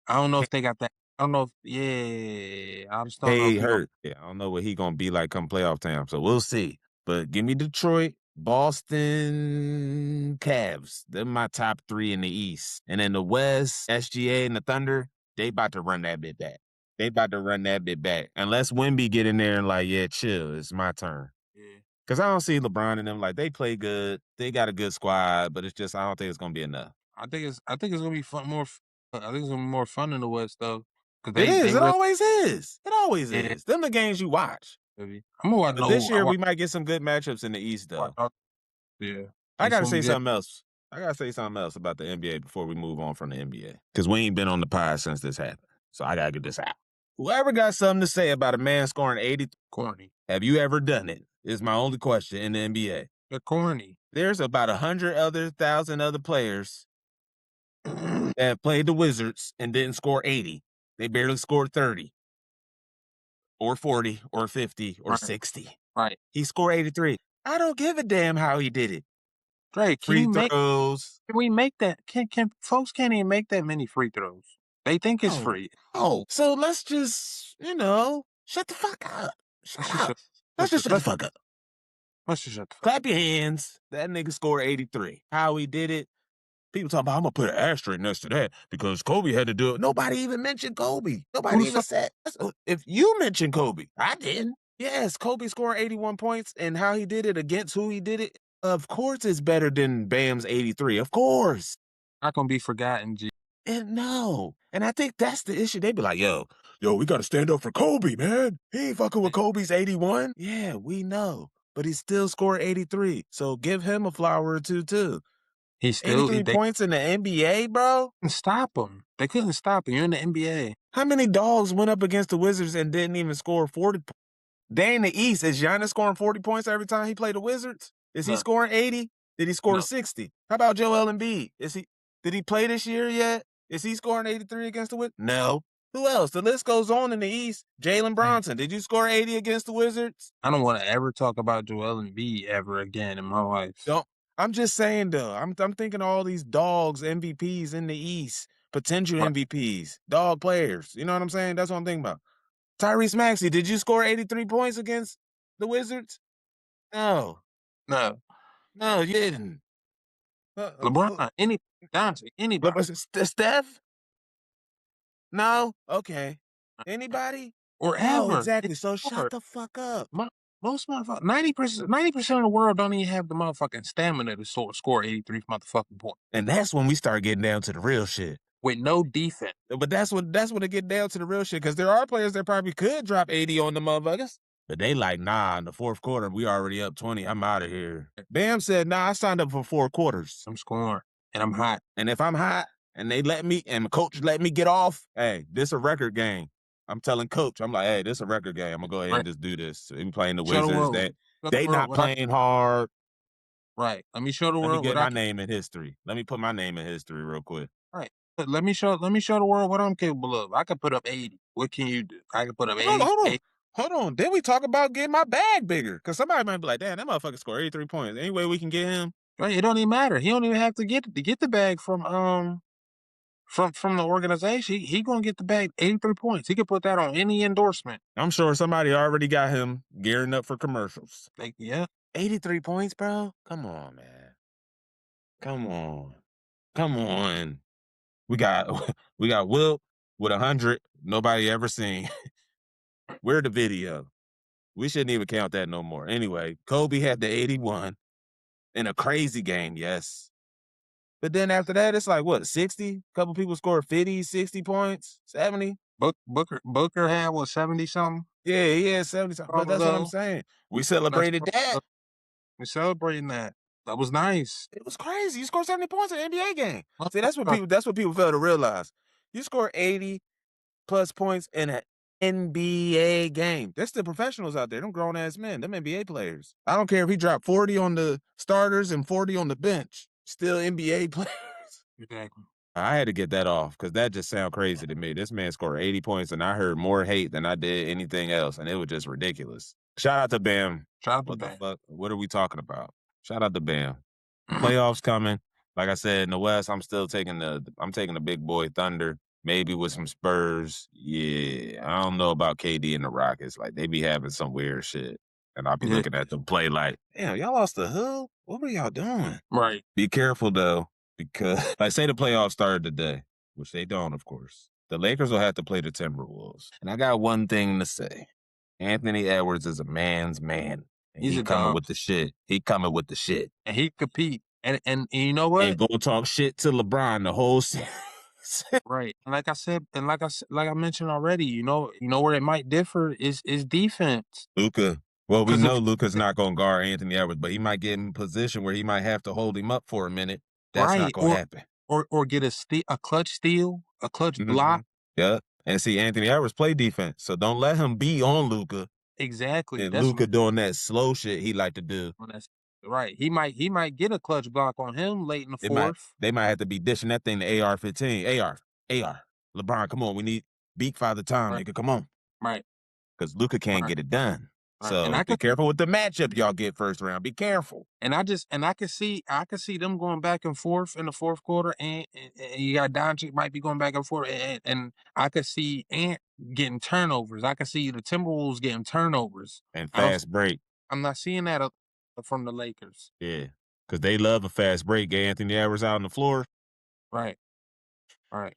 I don't know if they got that. I don't know if I just don't know if Cade he gonna. hurt. Yeah, I don't know what he gonna be like come playoff time. So we'll see. But give me Detroit, Boston, Cavs. They're my top three in the East. And in the West, SGA and the Thunder, they about to run that bit back. They about to run that bit back. Unless Wemby get in there and like, yeah, chill, it's my turn. Yeah, Cause I don't see LeBron and them like they play good. They got a good squad, but it's just I don't think it's gonna be enough. I think it's gonna be fun. I think it's gonna be more fun in the West though, because It they is. It really always is. It always yeah. is. Them the games you watch. Baby. I'm gonna watch. But this No, year we might get some good matchups in the East watch though. yeah. I It's gotta gonna be say good. something else. I gotta say something else about the NBA before we move on from the NBA. Because we ain't been on the pod since this happened. So I gotta get this out. Whoever got something to say about a man scoring 80, Corny. have you ever done it? Is my only question in the NBA. They're corny. There's about 100,000 other players that played the Wizards and didn't score 80. They barely scored 30 or 40 or 50 or Right. 60. Right. He scored 83. I don't give a damn how he did it. Dre, Free throws. can we make that? Can folks can't even make that many free throws? They think it's Oh, free. oh. So let's just, Shut the fuck up. Let's Shut just up. shut Let's just shut the fuck up. let's just shut the fuck up. Clap your hands. That nigga scored 83. How he did it? People talking about, I'm gonna put an asterisk next to that because Kobe had to do it. Nobody even mentioned Kobe. Who Nobody the even fuck? said. If you mentioned Kobe, I didn't. Yes, Kobe scored 81 points, and how he did it against who he did it, of course, it's better than Bam's 83. Of course. Not gonna be forgotten, G. And no. And I think that's the issue. They be like, yo, we got to stand up for Kobe, man. He ain't fucking with Kobe's 81. Yeah, we know. But he still scored 83. So give him a flower or two, too. He still 83 they points in the NBA, bro? couldn't stop him. They couldn't stop him. You're in the NBA. How many dogs went up against the Wizards and didn't even score 40? They in the East. Is Giannis scoring 40 points every time he played the Wizards? Is he No, scoring 80? Did he score no. 60? How about Joel Embiid? Did he play this year yet? Is he scoring 83 against the Wizards? No. Who else? The list goes on in the East. Jalen Bronson. Did you score 80 against the Wizards? I don't want to ever talk about Joel Embiid ever again in my life. Don't. I'm just saying though. I'm thinking of all these dogs, MVPs in the East, potential Right. MVPs, dog players. You know what I'm saying? That's what I'm thinking about. Tyrese Maxey, did you score 83 points against the Wizards? No. No, No, you didn't. LeBron, any Doncic, anybody, Steph? No? Okay. Anybody? or No, ever. exactly. It's So shut hard. the fuck up. Most motherfuckers, 90% of the world don't even have the motherfucking stamina to score 83 motherfucking points And that's when we start getting down to the real shit. with no defense. But that's when it get down to the real shit, because there are players that probably could drop 80 on the motherfuckers. But they like, nah, in the fourth quarter, we already up 20. I'm out of here. Bam said, nah, I signed up for 4 quarters. I'm scoring, and I'm hot. And if I'm hot and they let me, and the coach let me get off, hey, this a record game. I'm telling coach, I'm like, hey, this a record game. I'm gonna go ahead and Right. just do this. We playing the Show the Wizards. world. Show the They world not what I playing hard. right. Let me show the Let me world get what I my can. name in history. Let me put my name in history real quick. Right. Let me show the world what I'm capable of. I can put up 80. What can you do? I can put up Hold on, 80. hold on. 80. Hold on. Then we talk about getting my bag bigger. Because somebody might be like, damn, that motherfucker scored 83 points. Any way we can get him? Right. It don't even matter. He don't even have to get the bag from the organization. He gonna get the bag 83 points. He can put that on any endorsement. I'm sure somebody already got him gearing up for commercials. Like, yeah. 83 points, bro? Come on, man. Come on. Come on. We got Will with 100. Nobody ever seen. Where the video? We shouldn't even count that no more. Anyway, Kobe had the 81 in a crazy game, yes. But then after that, it's like, what, 60? A couple people scored 50, 60 points, 70? Booker had what 70 something. Yeah, he had 70 something. But that's what I'm saying. We celebrated that. We're celebrating that. That was nice. It was crazy. You scored 70 points in an NBA game. See, that's what Motherfucker. people fail to realize. You score 80 plus points in an NBA game. There's still professionals out there. Them grown ass men, them NBA players. I don't care if he dropped 40 on the starters and 40 on the bench. Still NBA players. Exactly. I had to get that off because that just sounds crazy to me. This man scored 80 points and I heard more hate than I did anything else, and it was just ridiculous. Shout out to Bam. Shout out to What the Bam. fuck? What are we talking about? Shout out to Bam. Playoffs coming. Like I said, in the West, I'm taking the big boy Thunder, maybe with some Spurs. Yeah, I don't know about KD and the Rockets. Like, they be having some weird shit. And I'll be looking at them play like, damn, y'all lost the hood? What were y'all doing? Right. Be careful, though, because, like, say the playoffs started today, which they don't, of course. The Lakers will have to play the Timberwolves. And I got one thing to say. Anthony Edwards is a man's man. And He's he a coming dog. with the shit. He coming with the shit. And he compete. And you know what? And go talk shit to LeBron the whole series. Right. And like I mentioned already, you know where it might differ is defense. Luka. Well, we 'Cause know if Luka's not going to guard Anthony Edwards, but he might get in a position where he might have to hold him up for a minute. That's not right, going to happen. or get a clutch steal, a clutch block. Yeah. And see, Anthony Edwards play defense, so don't let him be on Luka. Exactly. And That's Luka doing that slow shit he like to do. that's right. He might get a clutch block on him late in the fourth. They might have to be dishing that thing to AR-15. AR. LeBron, come on. We need beat Father Time, Right. nigga. Come on. Right. Because Luka can't get it done. Right, and So I be could careful with the matchup y'all get first round. Be careful. and I could see them going back and forth in the fourth quarter, and you got Doncic might be going back and forth, and I could see Ant getting turnovers. I could see the Timberwolves getting turnovers. And I don't. fast break. I'm not seeing that from the Lakers. Yeah. Because they love a fast break. Get Anthony Edwards out on the floor. Right, right.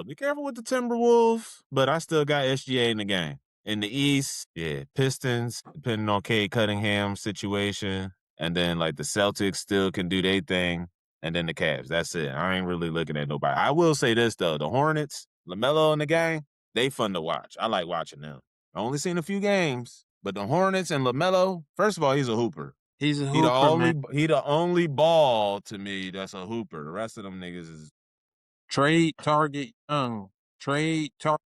Be careful with the Timberwolves, but I still got SGA in the game. In the East, yeah, Pistons, depending on Cade Cunningham's situation. And then like the Celtics still can do their thing. And then the Cavs. That's it. I ain't really looking at nobody. I will say this though. The Hornets, LaMelo in the game, they fun to watch. I like watching them. I only seen a few games, but the Hornets and LaMelo, first of all, he's a hooper. He's a He the hooper, man. only ball to me that's a hooper. The rest of them niggas is Trade Target Young. Trade Target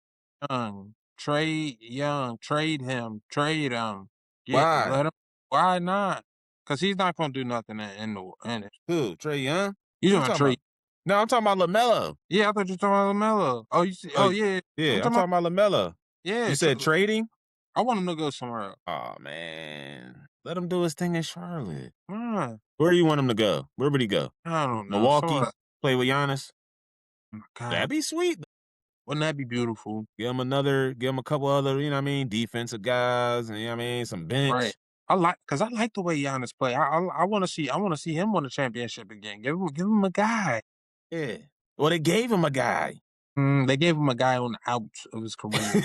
Young. Trade Young. Trade him. Trade him. why? Let him. Why not? Because he's not gonna do nothing in it. Who? Trey Young? You What you talking about talking about? trade? No, I'm talking about LaMelo. Yeah, I thought you were talking about LaMelo. Oh, you see? Oh, Oh, yeah. I'm yeah, I'm talking about talking about LaMelo. yeah. You said trading? I want him to go somewhere else. Oh man, let him do his thing in Charlotte. Mm, Where do you want him to go? Where would he go? I don't know. Milwaukee? Somewhere. Play with Giannis? Oh my God, That'd be sweet. wouldn't that be beautiful? Give him a couple other, you know what I mean, defensive guys, and you know what I mean, some Right. bench. Cause I like the way Giannis play. I want to see him win a championship again. Give him a guy. Yeah. Well, they gave him a guy. They gave him a guy on the outs of his career.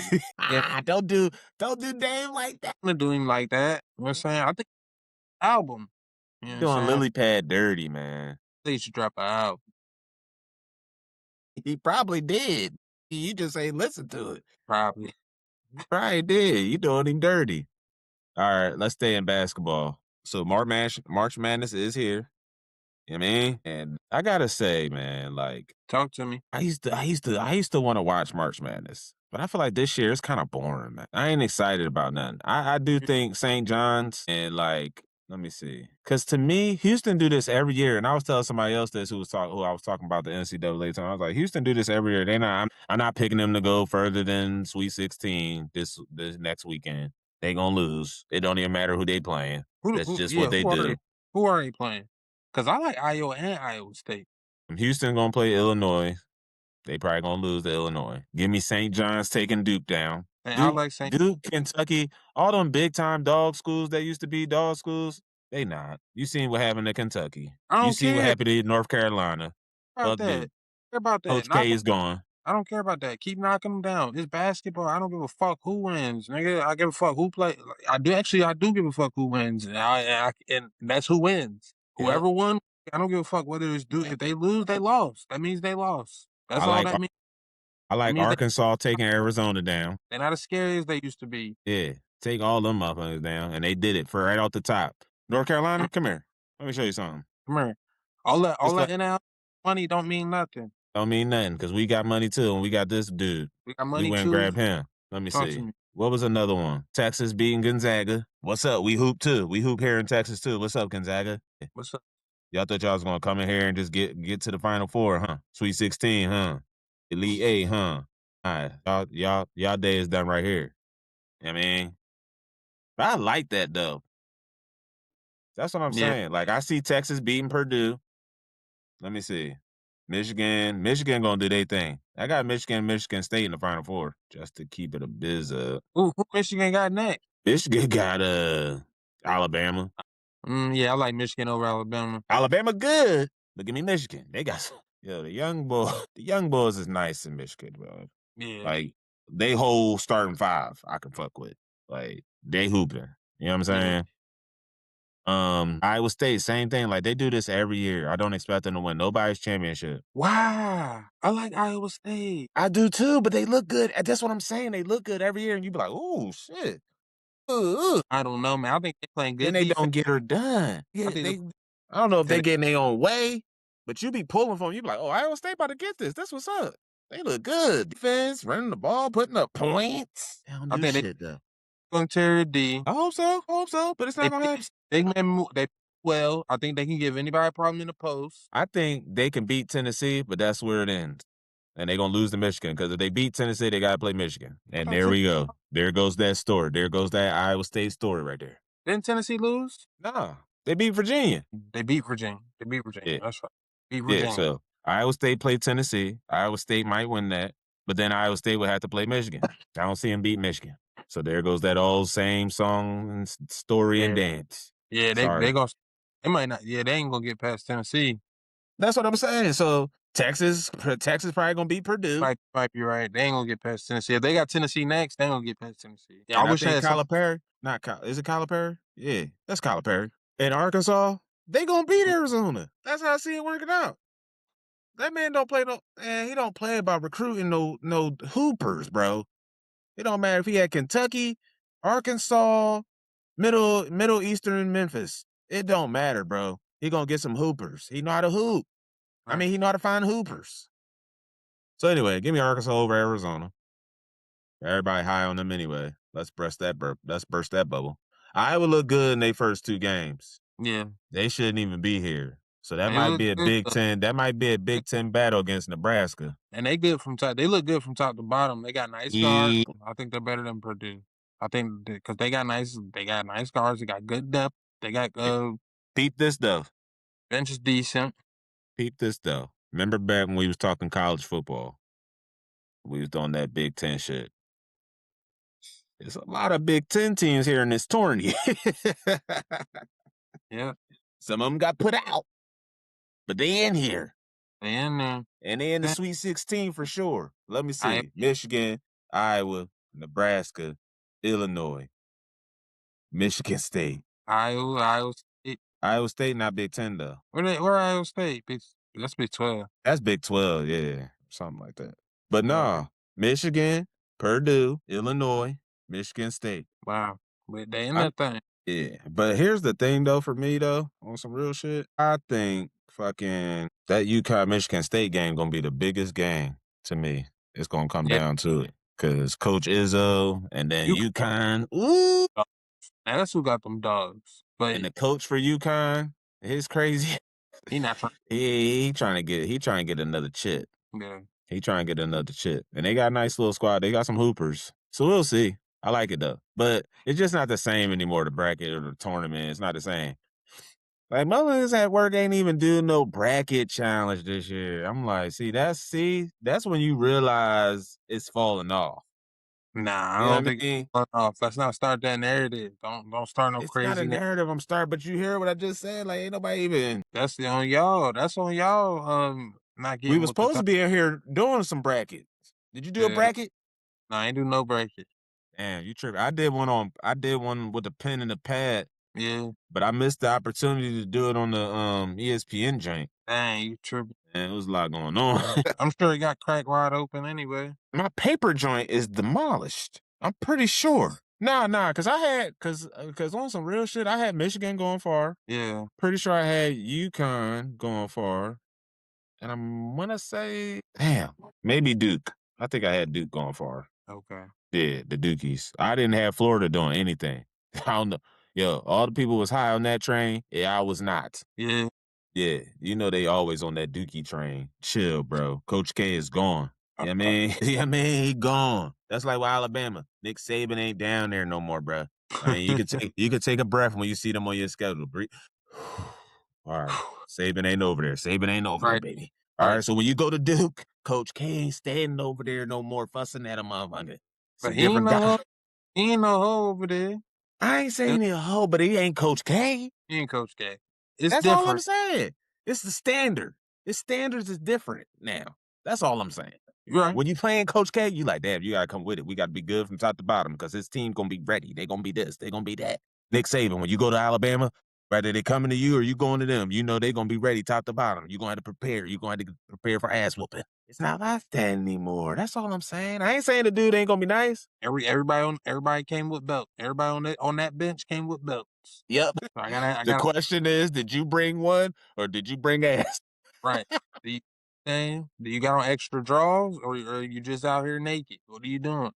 Yeah, Don't do Dame like that. I'm gonna do him like that. You know what I'm saying? I think album. You know what I'm Doing saying? lily pad dirty, man. They should drop an album. He probably did. You just ain't listen to it. Probably. Probably did. You doing him dirty. All right, let's stay in basketball. So March Madness is here. You know what I mean? And I gotta say, man, like Talk to me. I used to want to watch March Madness, but I feel like this year it's kind of boring, man. I ain't excited about nothing. I do think St. John's and like let me see, because to me Houston do this every year, and I was telling somebody else this who I was talking about the NCAA time. I was like, Houston do this every year. I'm not picking them to go further than Sweet 16 this next weekend. They gonna lose. It don't even matter who they playing. That's just what they do. Who are they playing? Cause I like Iowa and Iowa State. Houston gonna play Illinois. They probably gonna lose to Illinois. Give me St. John's taking Duke down. And I like St. Duke, Kentucky, all them big time dog schools that used to be dog schools, they not. You seen what happened to Kentucky. I You don't seen what care happened to North Carolina. about Fuck that. Duke. Care about that. Coach K is gone. I don't care about that. Keep knocking them down. It's basketball. I don't give a fuck who wins, nigga. I give a fuck who play. I do give a fuck who wins, and that's who wins. Yeah. Whoever won, I don't give a fuck whether it's Duke. If they lose, they lost. That means they lost. That's I all like that means. I That like means Arkansas taking Arizona down. they're not as scary as they used to be. Yeah. Take all them motherfuckers down. And they did it for right off the top. North Carolina, come here. Let me show you something. Come here. All It's that like NL money don't mean nothing. don't mean nothing because we got money too, and we got this dude. We got We money went and too. grabbed him. Let me Talk to see. me. What was another one? Texas beating Gonzaga. What's up? We hoop too. We hoop here in Texas too. What's up, Gonzaga? What's up? Y'all thought y'all was gonna come in here and just get to the Final Four, huh? Sweet 16, huh? Elite Eight, huh? All right, y'all day is done right here. You know what I mean, but I like that though. That's what I'm Yeah. saying. Like I see Texas beating Purdue. Let me see. Michigan gonna do their thing. I got Michigan State in the Final Four just to keep it a biz up. Who Michigan got next? Michigan got Alabama. Yeah, I like Michigan over Alabama. Alabama good. But give me Michigan. They got the young boys is nice in Michigan, bro. Yeah. Like they whole starting five I can fuck with. Like they hooping. You know what I'm saying? Iowa State, same thing. Like they do this every year. I don't expect them to win nobody's championship. Wow. I like Iowa State. I do too, but they look good. That's what I'm saying. They look good every year, and you be like, "Oh shit." I don't know, man. I think they're playing Then good they defense. don't get her done. Yeah, I think I don't know if they- they getting their own way, but you be pulling from you be like, "Oh, Iowa State about to get this. That's what's up." They look good. Defense, running the ball, putting up points. They don't I do think shit though. going to Terry D. I hope so, but it's not gonna happen. They well. I think they can give anybody a problem in the post. I think they can beat Tennessee, but that's where it ends. And they're gonna lose to Michigan because if they beat Tennessee, they gotta play Michigan. And there we go. There goes that story. There goes that Iowa State story right there. Didn't Tennessee lose? Nah, they beat Virginia. They beat Virginia. They beat Virginia. Yeah, That's right. Beat yeah. Virginia. So Iowa State played Tennessee. Iowa State might win that, but then Iowa State would have to play Michigan. I don't see them beat Michigan. So there goes that old same song and story and Yeah. dance. Yeah, Sorry. they gonna they might not they ain't gonna get past Tennessee. That's what I'm saying. So Texas probably gonna beat Purdue. Might be right. They ain't gonna get past Tennessee. If they got Tennessee next, they ain't gonna get past Tennessee. Yeah, And I I wish they think had some. Calipari, not Cal, is it Calipari? Yeah, that's Calipari. And Arkansas, they gonna beat Arizona. That's how I see it working out. That man don't play he don't play about recruiting no hoopers, bro. It don't matter if he had Kentucky, Arkansas, Middle Eastern Memphis. It don't matter, bro. He gonna get some hoopers. He know how to hoop. I mean, he know how to find hoopers. So anyway, give me Arkansas over Arizona. Everybody high on them anyway. Let's burst that bubble. Iowa look good in their first 2 games. Yeah. They shouldn't even be here. So that They might look be a good, Big Ten. That might be a Big Ten battle against Nebraska. and they good from top. They look good from top to bottom. They got nice guards. I think they're better than Purdue. I think because they got nice guards. They got good depth. They got Peep this though. bench is decent. Peep this though. Remember back when we was talking college football? We was doing that Big Ten shit. There's a lot of Big Ten teams here in this tournament. Yeah, Some of them got put out, but they in here. they in there. And they in the Sweet 16 for sure. Let me I see. Michigan, Iowa, Nebraska, Illinois, Michigan State. Iowa State. Iowa State not Big Ten though. Where Iowa State? That's Big 12. That's Big 12, yeah. Something like that. But Yeah. no, Michigan, Purdue, Illinois, Michigan State. Wow. But they in that thing. Yeah. But here's the thing though, for me though, on some real shit. I think fucking that UConn Michigan State game gonna be the biggest game to me. It's gonna come Yeah. down to it. Cause Coach Izzo and then You- UConn, ooh, Now that's who got them dogs. But and the coach for UConn, he's crazy. he not trying. he trying to get another chip. Yeah. He trying to get another chip. And they got a nice little squad. They got some hoopers. So we'll see. I like it though. But it's just not the same anymore, the bracket or the tournament. It's not the same. Like motherfuckers at work ain't even do no bracket challenge this year. I'm like, that's when you realize it's falling off. Nah, I You know don't what I think mean? off. Let's not start that narrative. Don't start no It's not a crazy. narrative I'm starting, but you hear what I just said? Like, ain't nobody even. That's on y'all. That's on y'all. Not getting We was with the supposed to be in here doing some brackets. Did you do a Yeah. bracket? No, I ain't do no bracket. Damn, you tripping. I did one with a pen and a pad, Yeah. but I missed the opportunity to do it on the ESPN joint. Dang, you tripping. And it was a lot going on. I'm sure it got cracked wide open anyway. My paper joint is demolished. I'm pretty sure. Nah, cause on some real shit, I had Michigan going far. Yeah. Pretty sure I had UConn going far. And I'm gonna say, damn, maybe Duke. I think I had Duke going far. Okay. Yeah, the Dukies. I didn't have Florida doing anything. I don't know. Yo, all the people was high on that train. Yeah, I was not. Yeah. Yeah, you know they always on that Dookie train. Chill, bro. Coach K is gone. Yeah, I mean, he gone. That's like with Alabama. Nick Saban ain't down there no more, bro. I mean, you could take a breath when you see them on your schedule. Breathe. All right, Saban ain't over there. Saban ain't over there, baby. All right, so when you go to Duke, Coach K ain't standing over there no more fussing at a motherfucker. It's a But he ain't different guy. he ain't no hoe over there. I ain't saying he a hoe, but he ain't Coach K. He ain't Coach K. It's That's different. all I'm saying. It's the standard. His standards is different now. That's all I'm saying. Right. When you playing Coach K, you like, damn, you gotta come with it. We gotta be good from top to bottom because his team gonna be ready. They gonna be this. They gonna be that. Nick Saban, when you go to Alabama, whether they coming to you or you going to them, you know they gonna be ready top to bottom. You gonna have to prepare. You gonna have to prepare for ass whooping. It's not like that anymore. That's all I'm saying. I ain't saying the dude ain't gonna be nice. Everybody came with belts. Everybody on that bench came with belts. Yep. So I got The question is, did you bring one or did you bring ass? right. Do you got on extra draws or are you just out here naked? What are you doing?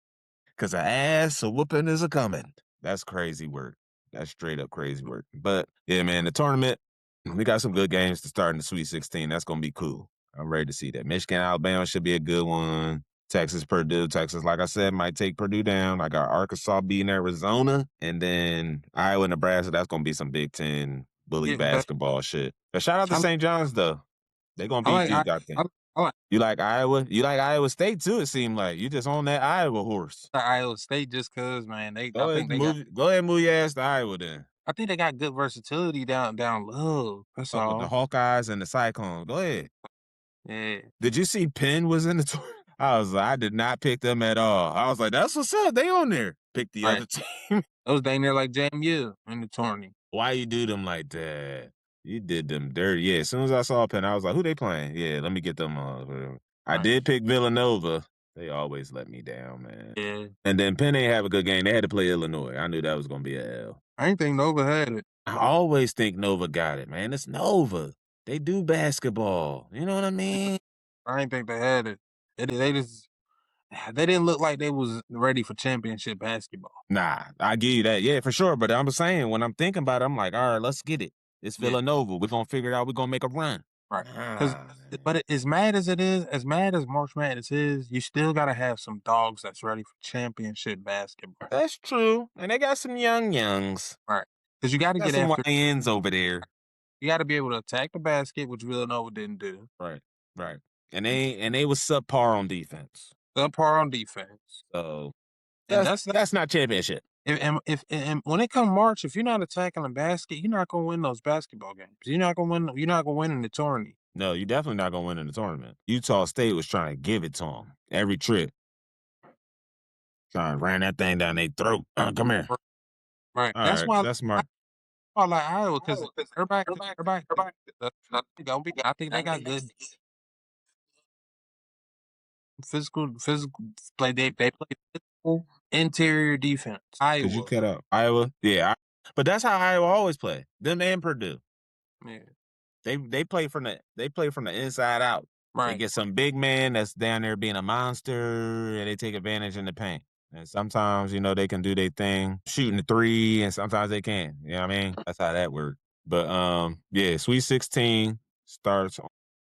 Cause an ass a whooping is a coming. That's crazy work. That's straight up crazy work. But yeah, man, the tournament, we got some good games to start in the Sweet 16. That's gonna be cool. I'm ready to see that. Michigan, Alabama should be a good one. Texas, Purdue. Texas, like I said, might take Purdue down. I got Arkansas beating Arizona, and then Iowa, Nebraska. That's gonna be some Big Ten bully Yeah, but basketball shit. But shout out to I, St. John's though. They gonna I beat like Duke, I think. I like You like Iowa? You like Iowa State too? It seemed like you just on that Iowa horse. Iowa State just cause man, Go ahead, move your ass to Iowa then. I think they got good versatility down low. That's With the all. Hawkeyes and the Cyclones. Go ahead. Yeah, Did you see Penn was in the tournament? I was like, I did not pick them at all. I was like, that's what's up. They on there. Pick the right. other team. It was dang near like JMU in the tourney. Why you do them like that? You did them dirty. Yeah, as soon as I saw Penn, I was like, who they playing? Yeah, let me get them on. I Right. did pick Villanova. They always let me down, man. Yeah. And then Penn ain't have a good game. They had to play Illinois. I knew that was gonna be a L. I ain't think Nova had it. I always think Nova got it, man. It's Nova. They do basketball. You know what I mean? I ain't think they had it. They just they didn't look like they was ready for championship basketball. Nah, I give you that. Yeah, for sure. But I'm saying, when I'm thinking about it, I'm like, all right, let's get it. It's Yeah. Villanova. We're gonna figure it out. We're gonna make a run. Right. Because, Ah, but as mad as it is, as mad as March Madness is, you still gotta have some dogs that's ready for championship basketball. that's true. And they got some youngs. Right. Because you gotta Got get some after. YNs over there. You gotta be able to attack the basket, which Villanova didn't do. Right, right. And they was subpar on defense. Subpar on defense. So And that's not championship. if when it come March, if you're not attacking the basket, you're not gonna win those basketball games. You're not gonna win. You're not gonna win in the tourney. No, you're definitely not gonna win in the tournament. Utah State was trying to give it to them every trip. Trying to ran that thing down their throat. Come here. Right. All That's right, why that's smart. I like Iowa because everybody. I think they got good physical play. They play physical interior defense. Cause you Iowa. cut out Iowa. Yeah, but that's how Iowa always play. Them and Purdue. Yeah. They play from the inside out. They Right. get some big man that's down there being a monster, and they take advantage in the paint. And sometimes, they can do their thing, shooting the three, and sometimes they can. You know what I mean? That's how that works. But yeah, Sweet 16 starts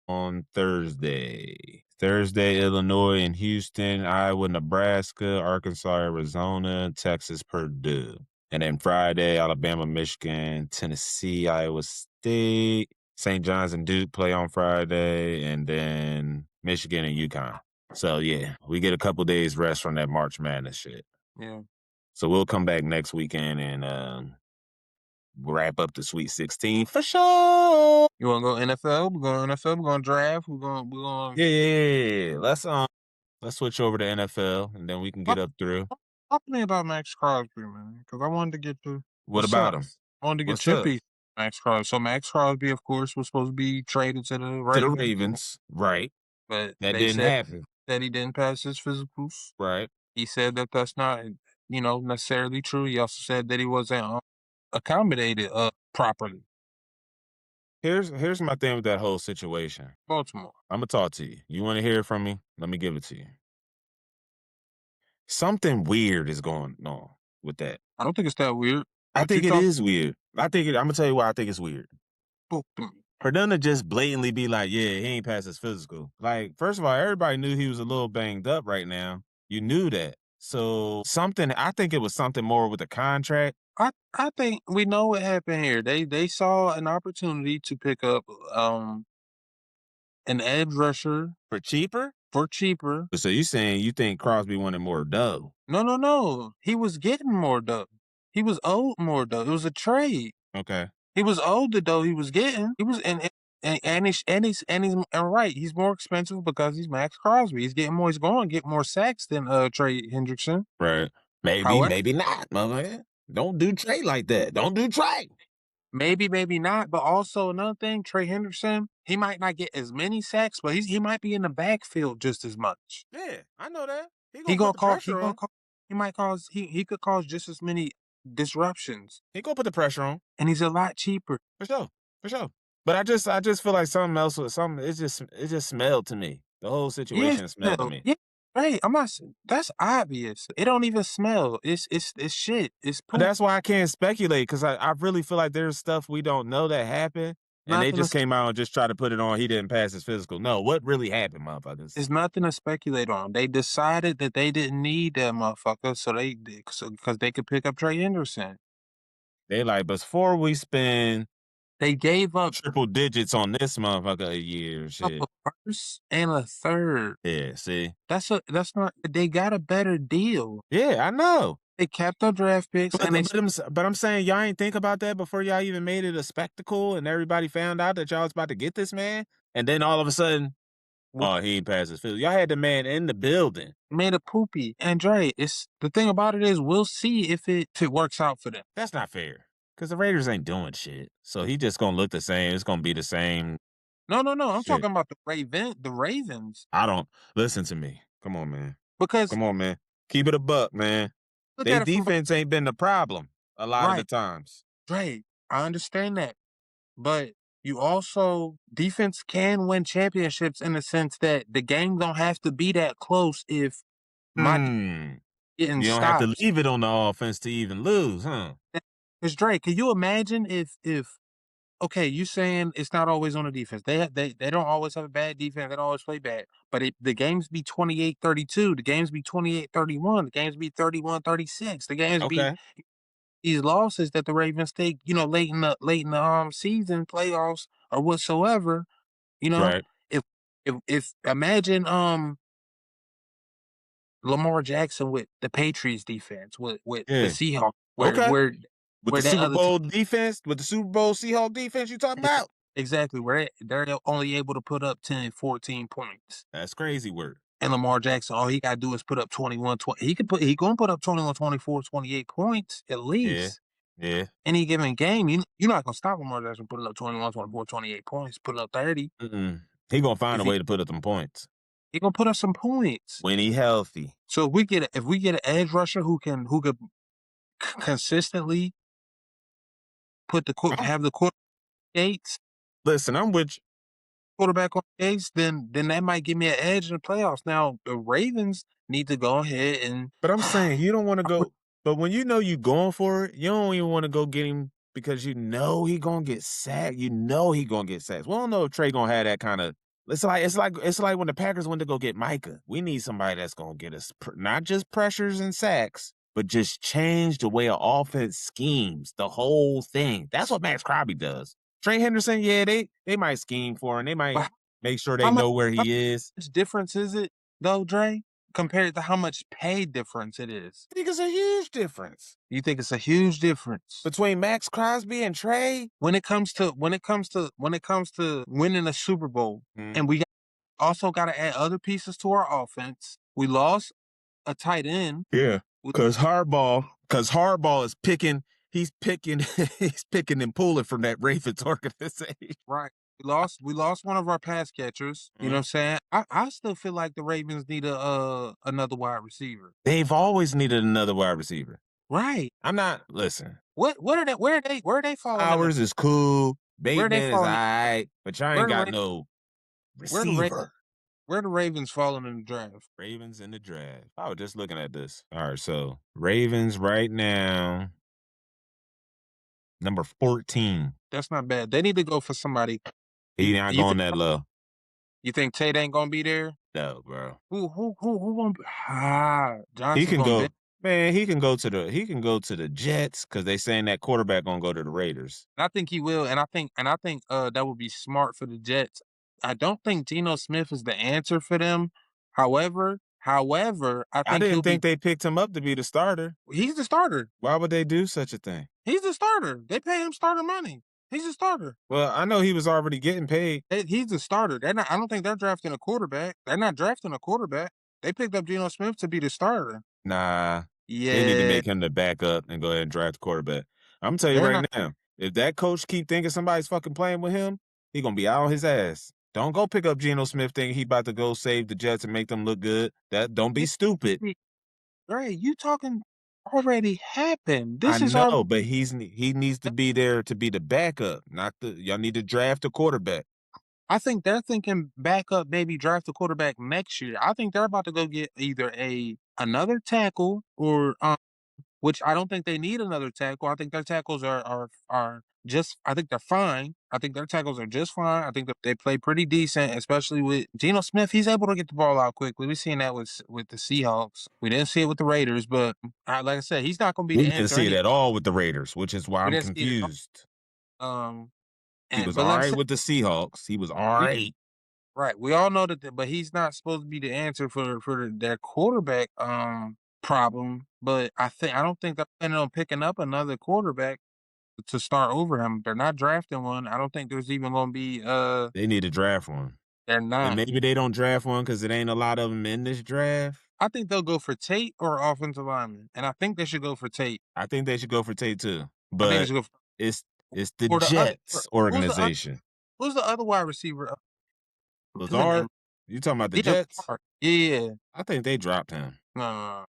on Thursday. Thursday, Illinois and Houston, Iowa, Nebraska, Arkansas, Arizona, Texas, Purdue. And then Friday, Alabama, Michigan, Tennessee, Iowa State, St. John's and Duke play on Friday, and then Michigan and UConn. So yeah, we get a couple days rest from that March Madness shit. Yeah. So we'll come back next weekend and wrap up the Sweet 16 for sure. You want to go NFL? We're going NFL. We're going to draft. We're going. Yeah. Let's switch over to NFL, and then we can get up through. Talk to me about Max Crosby, man, because I wanted to get to What about him? I wanted to get What's up? chippy. Max Crosby. So Max Crosby, of course, was supposed to be traded to the To the Ravens, Ravens, right? but That they didn't said happen, that he didn't pass his physicals. right? He said that that's not, necessarily true. He also said that he wasn't accommodated properly. Here's my thing with that whole situation. Baltimore. I'm gonna talk to you. You want to hear it from me? Let me give it to you. Something weird is going on with that. I don't think it's that weird. I think it is weird. I'm gonna tell you why I think it's weird. Talk to me. For them to just blatantly be like, yeah, he ain't passed his physical. Like, first of all, everybody knew he was a little banged up right now. You knew that. So I think it was something more with the contract. I think we know what happened here. They saw an opportunity to pick up an edge rusher For cheaper? for cheaper. So you saying you think Crosby wanted more dough? No. He was getting more dough. He was owed more dough. It was a trade. Okay. He was owed the dough he was getting. He was he's right. He's more expensive because he's Max Crosby. He's getting more. He's going to get more sacks than Trey Hendrickson. Right. Maybe, However, maybe not, motherfucker. Don't do Trey like that. Don't do Trey. maybe not. But also another thing, Trey Hendrickson, he might not get as many sacks, but he might be in the backfield just as much. Yeah, I know that. He Put gonna the call. pressure on. He might cause. He could cause just as many disruptions, He gonna put the pressure on. and he's a lot cheaper. For sure. But I just feel like something else was something. It just smelled to me. The whole situation smelled to me. Yeah, right. I'm not. That's obvious. It don't even smell. It's shit. It's But poop. that's why I can't speculate, because I really feel like there's stuff we don't know that happened. And they Nothing to just came out and just tried to put it on he didn't pass his physical. No, what really happened, motherfuckers? It's nothing to speculate on. They decided that they didn't need that motherfucker, so they did because they could pick up Trey Henderson. They like, before we spend They gave up triple digits on this motherfucker a year, a shit. first and a third. Yeah, see? That's not they got a better deal. Yeah, I know. They kept their draft picks But, and they but I'm saying y'all ain't think about that before y'all even made it a spectacle and everybody found out that y'all was about to get this man. And then all of a sudden, oh, he ain't passed his physical. Y'all had the man in the building. made a poopy. And Dre, it's the thing about it is we'll see if it works out for them. That's not fair. Because the Raiders ain't doing shit. So he just gonna look the same. It's gonna be the same No, no, no. I'm shit. talking about the Ravens. I don't listen to me. Come on, man. Because Come on, man. Keep it a buck, man. look They at it from defense ain't been the problem a lot of the right, times. Dre. I understand that. But you also defense can win championships in the sense that the game don't have to be that close if my Hmm. getting You don't have to stops. leave it on the offense to even lose, huh? Because Dre, can you imagine if okay, you saying it's not always on the defense. They don't always have a bad defense. They don't always play bad. But the games be 28-32. The games be 28-31. The games be 31-36. The games be Okay. these losses that the Ravens take, late in the season, playoffs or whatsoever, you know, Right. if if imagine Lamar Jackson with the Patriots defense, with the Yeah. Seahawks, where Okay. where With where the that Super other team Bowl defense, with the Super Bowl Seahawks defense you talking about? exactly where they're only able to put up 10, 14 points. That's crazy work. And Lamar Jackson, all he gotta do is put up 21, 20. He gonna put up 21, 24, 28 points at Yeah. least. Yeah. Any given game, you're not gonna stop Lamar Jackson putting up 21, 24, 28 points, putting up 30. Mm-mm. He gonna find If a he way to put up them points he gonna put up some points. when he healthy. So if we get an edge rusher who could consistently put the I'm, have the gates listen, I'm with you. quarterback on gates, then that might give me an edge in the playoffs. Now the Ravens need to go ahead and But I'm saying you don't want to go. But when you know you going for it, you don't even want to go get him because you know he gonna get sacked. You know he gonna get sacked. We don't know if Trey gonna have that kind of. It's like when the Packers went to go get Micah. We need somebody that's gonna get us not just pressures and sacks, but just change the way an offense schemes the whole thing. That's what Max Crosby does. Trey Henderson, yeah, they might scheme for him. They might but make sure how they much know where he is. difference is it though, Dre, compared to how much pay difference it is? I think it's a huge difference You think it's a huge difference between Max Crosby and Trey. when it comes to winning a Super Bowl, Mm. and we also got to add other pieces to our offense. We lost a tight end. Yeah, because Hardball is picking. He's picking. He's picking and pulling from that Ravens organization. Right. We lost one of our pass catchers. You know what I'm saying? I still feel like the Ravens need another wide receiver. They've always needed another wide receiver. Right. I'm not. Listen, What are they where are they falling in the Ours is cool. where are they Bateman is all falling right, but y'all where ain't the got Ra- no where the Ra- receiver. where the Ravens falling in the draft? Ravens in the draft. I was just looking at this. All right, so Ravens right now, number 14. That's not bad. They need to go for somebody. He not You going think that low. you think Tate ain't gonna be there? No, bro. Who won't be He Johnson's can gonna go. be Man, he can go to the Jets because they saying that quarterback gonna go to the Raiders. I think he will, and I think that would be smart for the Jets. I don't think Geno Smith is the answer for them. However, I I think didn't think they picked him up to be the starter. he's the starter. Why would they do such a thing? He's the starter. They pay him starter money. He's a starter. Well, I know he was already getting paid. He's the starter. They're not. I don't think they're drafting a quarterback. They're not drafting a quarterback. They picked up Geno Smith to be the starter. Nah, they need to Yeah, make him the backup and go ahead and draft the quarterback. I'm tell you they're right not. now, if that coach keep thinking somebody's fucking playing with him, he gonna be out on his ass. Don't go pick up Geno Smith thinking he about to go save the Jets and make them look good. That don't be stupid. Ray, you talking already happened. I This is our. know, but he needs to be there to be the backup, not the. Y'all need to draft a quarterback. I think they're thinking backup, maybe draft a quarterback next year. I think they're about to go get either another tackle or which I don't think they need another tackle. I think their tackles are just. I think they're fine. I think their tackles are just fine. I think that they play pretty decent, especially with Geno Smith. He's able to get the ball out quickly. We've seen that with the Seahawks. We didn't see it with the Raiders, but like I said, he's not going to be We the didn't answer see it anyway. at all with the Raiders, which is why We I'm didn't see it at confused. all. He was But like I alright said, with the Seahawks. He was we alright. right. We all know that, but he's not supposed to be the answer for their quarterback problem. But I don't think they're planning on picking up another quarterback to start over him. They're not drafting one. I don't think there's even going to be. They need to draft one. They're And not. maybe they don't draft one because it ain't a lot of them in this draft. I think they'll go for Tate or offensive lineman, and I think they should go for Tate. I think they should go for Tate too. I think they But should go it's it's the for the other. Jets Who's the other? organization. Who's the other wide receiver? What's his Lazard, name? you talking about the Yeah, Jets? Clark. Yeah. I think they dropped him. No.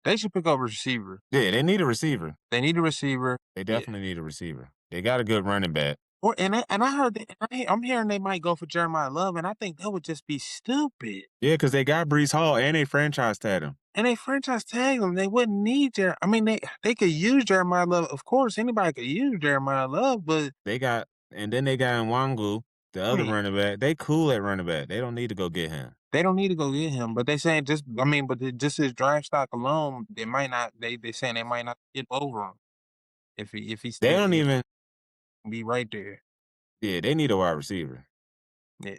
They should pick up a receiver. Yeah, they need a receiver. They need a receiver. They Yeah. definitely need a receiver. They got a good running back. Or and I heard I'm hearing they might go for Jeremiah Love, and I think that would just be stupid. Yeah, because they got Brees Hall and they franchise tagged him. And they franchise tag him. They wouldn't need I mean, they could use Jeremiah Love. Of course, anybody could use Jeremiah Love, but They got Nwangu, the other right, running back. They cool at running back. They don't need to go get him. they don't need to go get him. But they saying just his draft stock alone, they might not. They saying they might not get over him if he They stays. don't even. Be right there. Yeah, they need a wide receiver. Yeah.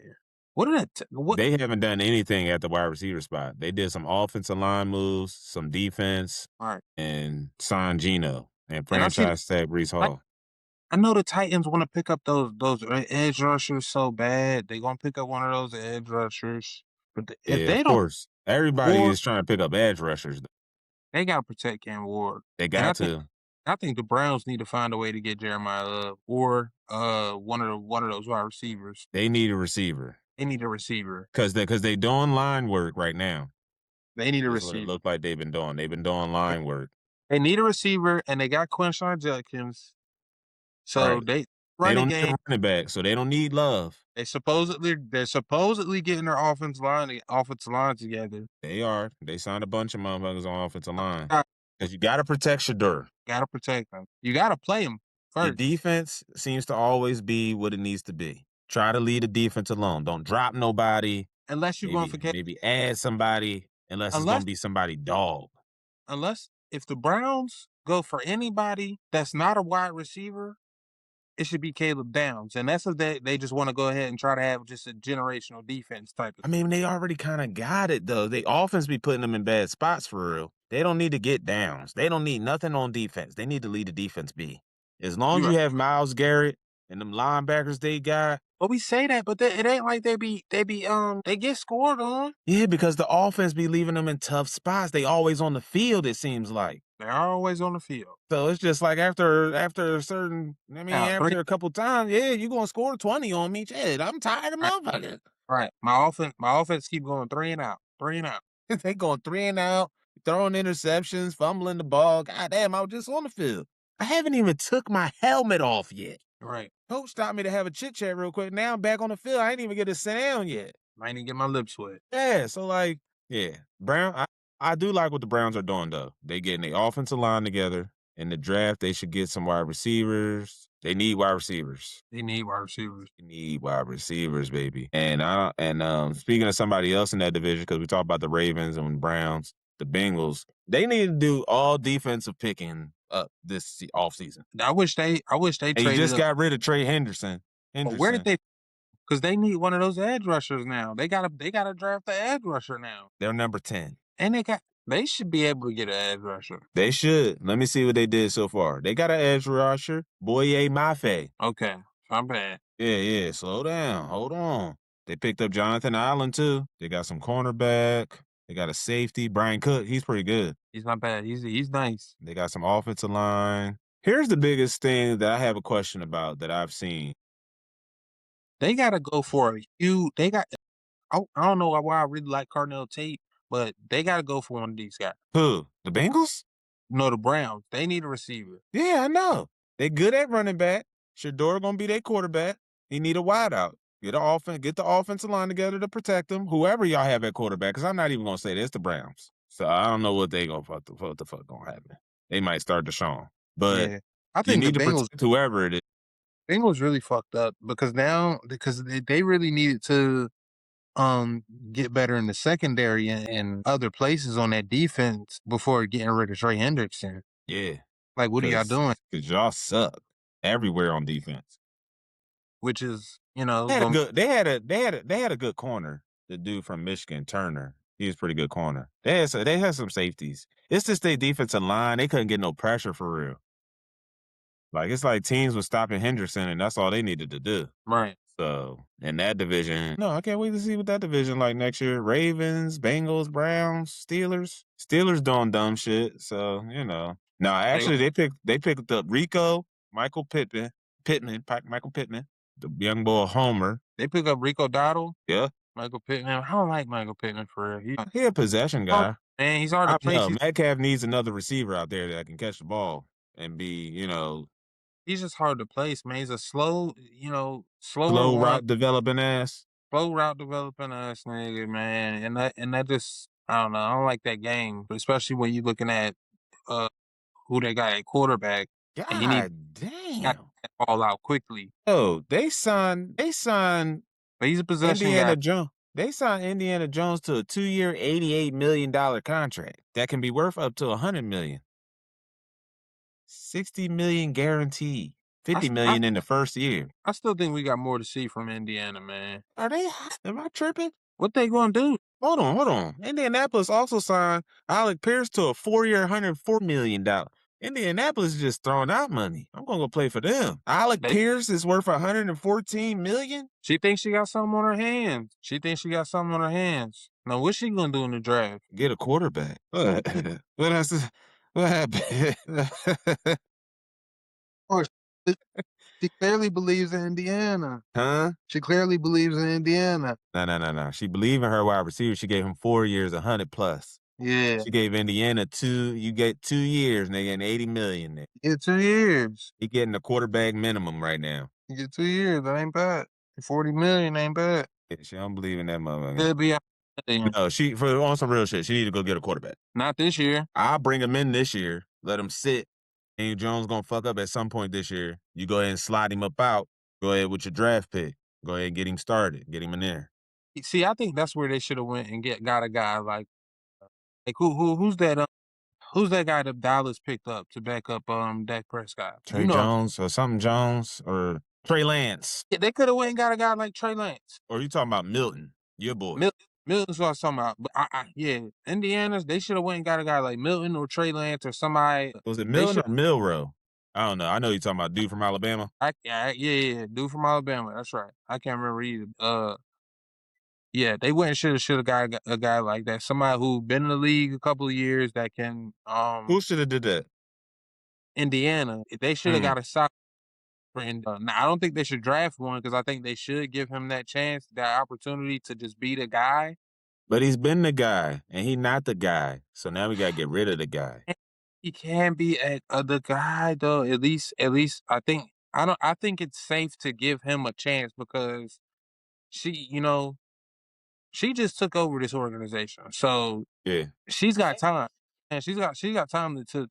What did what? They haven't done anything at the wide receiver spot. They did some offensive line moves, some defense, All right. and signed Geno and And I see. franchise tag Brees Hall. I know the Titans want to pick up those edge rushers so bad. They gonna pick up one of those edge rushers. But if Yeah, they of don't, course. Everybody Ward, is trying to pick up edge rushers. they gotta protect Cam Ward. They And got to. I think the Browns need to find a way to get Jeremiah Love or one of those wide receivers. They need a receiver. They need a receiver. Because they doing line work right now. They need a That's what it receiver. looked like they've been doing. They've been doing line work. They need a receiver, and they got Quinshon Judkins. So Right. they They running don't need game. a running back, so they don't need Love. They're supposedly getting their offensive line together. They are. They signed a bunch of motherfuckers on offensive line. Got Because you got to protect Shador. to protect them. You got to play them Your first. defense seems to always be what it needs to be. Try to lead the defense alone. Don't drop nobody. Unless you're going for Maybe add somebody unless it's going to be somebody dog. unless if the Browns go for anybody that's not a wide receiver, it should be Caleb Downs. And that's if they just want to go ahead and try to have just a generational defense type of I mean, they already kind of got it, though. They offense be putting them in bad spots for real. They don't need to get downs. They don't need nothing on defense. They need to lead the defense be. As long as you have Myles Garrett and them linebackers they got. But we say that, but it ain't like they get scored on. Yeah, because the offense be leaving them in tough spots. They always on the field, it seems like. They're always on the field. So it's just like after a certain, after a couple times, yeah, you gonna score 20 on me. Shit, I'm tired of motherfuckers. Right. My offense keep going 3 and out. They going 3 and out, throwing interceptions, fumbling the ball. God damn, I was just on the field. I haven't even took my helmet off yet. Right. Coach stopped me to have a chit chat real quick. Now I'm back on the field. I ain't even get to sit down yet. Might even get my lips wet. Yeah, so like, yeah, I do like what the Browns are doing though. They getting the offensive line together. In the draft, they should get some wide receivers. They need wide receivers. They need wide receivers. They need wide receivers, baby. And speaking of somebody else in that division, because we talked about the Ravens and Browns, the Bengals, they need to do all defensive picking up this offseason. I wish they And you just got rid of Trey Henderson. But where did they? Because they need one of those edge rushers now. They gotta draft the edge rusher now. They're number 10. And they should be able to get an edge rusher. They should. Let me see what they did so far. They got an edge rusher, Boye Mafe. Okay, not bad. Yeah. Slow down. Hold on. They picked up Jonathan Allen too. They got some cornerback. They got a safety, Brian Cook. He's pretty good. He's not bad. He's nice. They got some offensive line. Here's the biggest thing that I have a question about that I've seen. They gotta go for I don't know why I really like Cardinal Tate, but they gotta go for one of these guys. Who? The Bengals? No, the Browns. They need a receiver. Yeah, I know. They good at running back. Shador gonna be their quarterback. He need a wideout. Get the offensive line together to protect them. Whoever y'all have at quarterback, because I'm not even gonna say this the Browns. So I don't know what they gonna what the fuck gonna happen. they might start Deshaun. But Yeah. I you think the need to protect whoever it is. Bengals really fucked up because they really needed to get better in the secondary and other places on that defense before getting rid of Trey Hendrickson. Yeah, Like, what are y'all because doing? y'all suck everywhere on defense. Which is, They had a going good they had a good corner. The dude from Michigan, Turner. He was pretty good corner. They had some safeties. It's just their defensive line. They couldn't get no pressure for real. Like it's like teams was stopping Henderson, and that's all they needed to do. right. So in that division, no, I can't wait to see what that division like next year. Ravens, Bengals, Browns, Steelers. Steelers doing dumb shit. So No, They actually they picked up Rico, Michael Pittman, the young boy Homer. they pick up Rico Dowdle, Yeah, Michael Pittman. I don't like Michael Pittman for real. he a possession Hard, guy. man, he's hard to place. Metcalf needs another receiver out there that can catch the ball and be, He's just hard to place, man. He's a slow, slower slow one, route developing ass. slow route developing ass nigga, man. And that just I don't know. I don't like that game, but especially when you're looking at uh who they got at quarterback, and he need God got damn. that ball out quickly. Oh, they signed But he's a possession guy. Indiana Jones. They signed Indiana Jones to a 2-year, $88 million contract that can be worth up to $100 million. 60 million guaranteed. I, 50 s- I, million in the first year. I still think we got more to see from Indiana, man. Are they? Am I tripping? What they gonna do? Hold on. Indianapolis also signed Alec Pierce to a 4-year, $104 million. Indianapolis is just throwing out money. I'm gonna go play for them. Alec They Pierce is worth 114 million. She thinks she got something on her hands. She thinks she got something on her hands. Now, what's she gonna do in the draft? Get a quarterback. What? What else? What happened? Or she clearly believes in Indiana. Huh? She clearly believes in Indiana. No. She believed in her wide receiver. She gave him 4 years, 100 plus. Yeah, She gave Indiana two. You get 2 years, and they getting 80 million. There. you get 2 years. He getting the quarterback minimum right now. You get 2 years. That ain't bad. 40 million ain't bad. Yeah, she don't believe in that motherfucker. Could be out there. No, on some real shit. She need to go get a quarterback. Not this year. I'll bring him in this year. Let him sit. Daniel Jones gonna fuck up at some point this year. You go ahead and slide him up out. Go ahead with your draft pick. Go ahead and get him started. Get him in there. See, I think that's where they should have went and got a guy like who's that guy that Dallas picked up to back up Dak Prescott? Trey Jones or something Jones or Trey Lance. Yeah, they could have went and got a guy like Trey Lance. Or you talking about Milton, your boy. Milton's what I was talking about. But yeah, Indiana's, they should have went and got a guy like Milton or Trey Lance or somebody. Was it Milton or Milrow? I don't know. I know you're talking about dude from Alabama. Yeah, dude from Alabama. That's right. I can't remember either. Yeah, they went and should have got a guy like that. Somebody who been in the league a couple of years that can Who should have did that? Indiana. They should have got a solid friend. Now I don't think they should draft one because I think they should give him that chance, that opportunity to just be the guy. But he's been the guy, and he not the guy. So now we gotta get rid of the guy. He can be the guy though. At least I think it's safe to give him a chance because she, she just took over this organization. So Yeah. she's got time. And she's got time to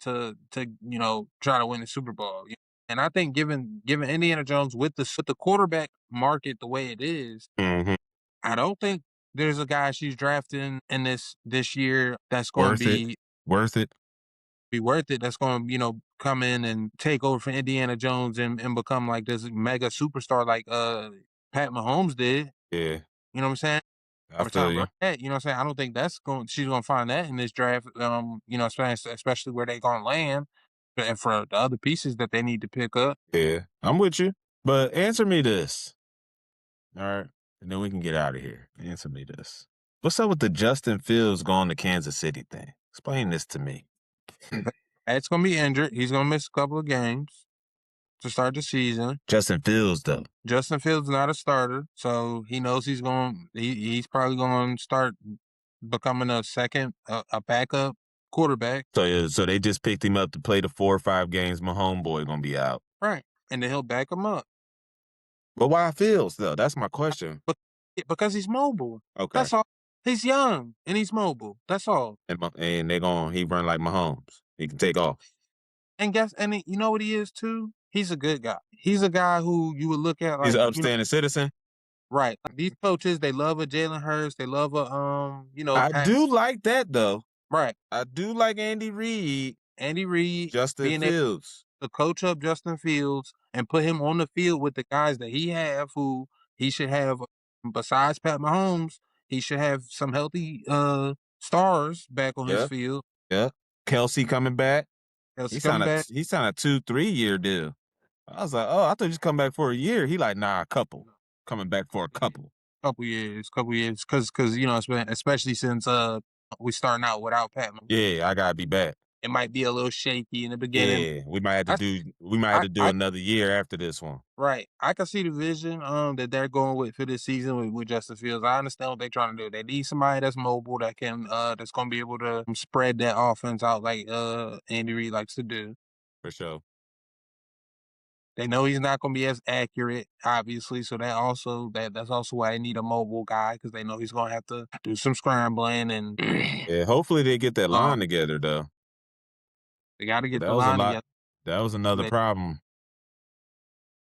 try to win the Super Bowl. And I think given Indiana Jones with the quarterback market the way it is, Mm-hmm. I don't think there's a guy she's drafting in this year that's going to be Worth it. worth it. That's going to come in and take over for Indiana Jones and become like this mega superstar like Pat Mahomes did. Yeah. You know what I'm saying? I feel you. You know what I'm saying? I don't think she's gonna find that in this draft. Especially where they gonna land, and for the other pieces that they need to pick up. Yeah. I'm with you. But answer me this. All right. And then we can get out of here. Answer me this. What's up with the Justin Fields going to Kansas City thing? Explain this to me. It's gonna be injured. He's gonna miss a couple of games to start the season. Justin Fields, though. Justin Fields not a starter, so he knows he's probably going to start becoming a backup quarterback. So they just picked him up to play the 4 or 5 games. My homeboy gonna be out. Right, and then he'll back him up. But why Fields though? That's my question. Because he's mobile. Okay. That's all. He's young and he's mobile. That's all. And he run like Mahomes. He can take off. And you know what he is too? He's a good guy. He's a guy who you would look at He's an like, upstanding citizen. right. These coaches, they love a Jalen Hurts. They love a I Pat. do like that though. Right. I do like Andy Reid, Andy Reid Justin being able Fields. to coach up Justin Fields and put him on the field with the guys that he have, who he should have besides Pat Mahomes. He should have some healthy stars back on his Yeah, field. yeah. Kelsey coming back. Kelsey coming back. He signed a 2-3 year deal. I was like, oh, I thought you just come back for a year. He like, nah, a couple. Coming back for a couple. Couple years, because especially since we starting out without Pat Mahomes. Yeah, I gotta be back. It might be a little shaky in the beginning. Yeah, we might have to do another year after this one. Right. I can see the vision that they're going with for this season with Justin Fields. I understand what they're trying to do. They need somebody that's mobile that can that's gonna be able to spread that offense out like Andy Reid likes to do. For sure. They know he's not gonna be as accurate, obviously. So that's also why they need a mobile guy, because they know he's gonna have to do some scrambling and Yeah, hopefully they get that line together though. they gotta get That the was a line lot. together. That was another problem.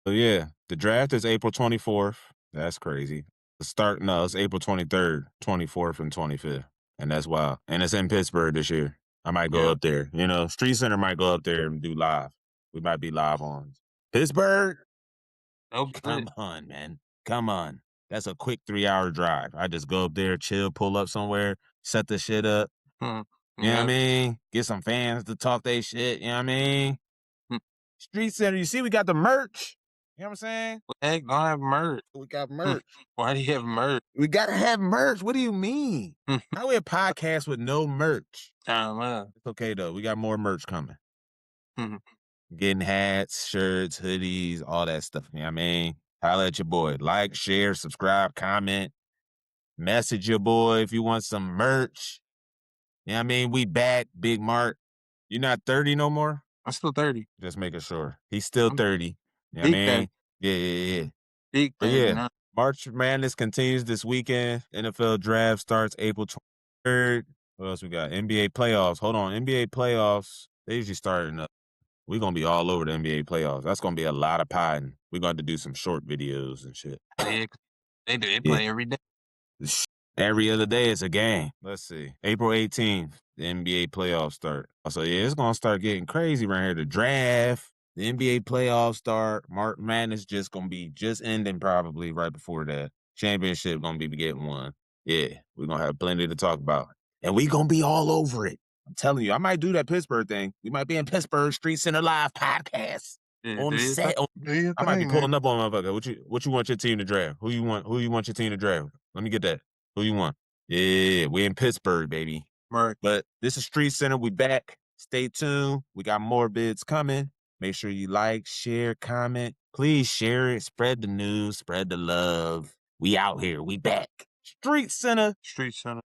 So yeah, the draft is April 24th. That's crazy. It's April 23rd, 24th, and 25th. And that's wild. And it's in Pittsburgh this year. I might go up there. You know, StreetsCenter might go up there and do live. We might be live on Pittsburgh. Come on, man. Come on. That's a quick 3-hour drive. I just go up there, chill, pull up somewhere, set the shit up. You know what I mean? Get some fans to talk their shit. You know what I mean? StreetsCenter, you see we got the merch. You know what I'm saying? Heck, don't have merch. We got merch. Why do you have merch? We gotta have merch. What do you mean? How we a podcast with no merch? I don't know. It's okay though. We got more merch coming. Getting hats, shirts, hoodies, all that stuff. You know what I mean? Holla at your boy. Like, share, subscribe, comment. Message your boy if you want some merch. You know what I mean? We back, Big Mark. You're not 30 no more? I'm still 30. Just making sure. He's still 30. You know what I mean? Yeah. Big 30. Yeah. March Madness continues this weekend. NFL draft starts April 23rd. What else we got? NBA playoffs. Hold on. NBA playoffs. They usually start we're going to be all over the NBA playoffs. That's going to be a lot of potting. We're going to do some short videos and shit. They play every day. Every other day it's a game. Let's see. April 18th, the NBA playoffs start. So yeah, it's going to start getting crazy right here. The draft, the NBA playoffs start. March Madness just going to be ending probably right before that. Championship going to be getting one. Yeah, we're going to have plenty to talk about. And we going to be all over it. I'm telling you, I might do that Pittsburgh thing. We might be in Pittsburgh StreetsCenter Live podcast. On the set. I might be pulling up on motherfucker. What you want your team to draft? Who you want your team to draft? Let me get that. Who you want? Yeah, we in Pittsburgh, baby. Right. But this is StreetsCenter. We back. Stay tuned. We got more bids coming. Make sure you like, share, comment. Please share it. Spread the news. Spread the love. We out here. We back. StreetsCenter.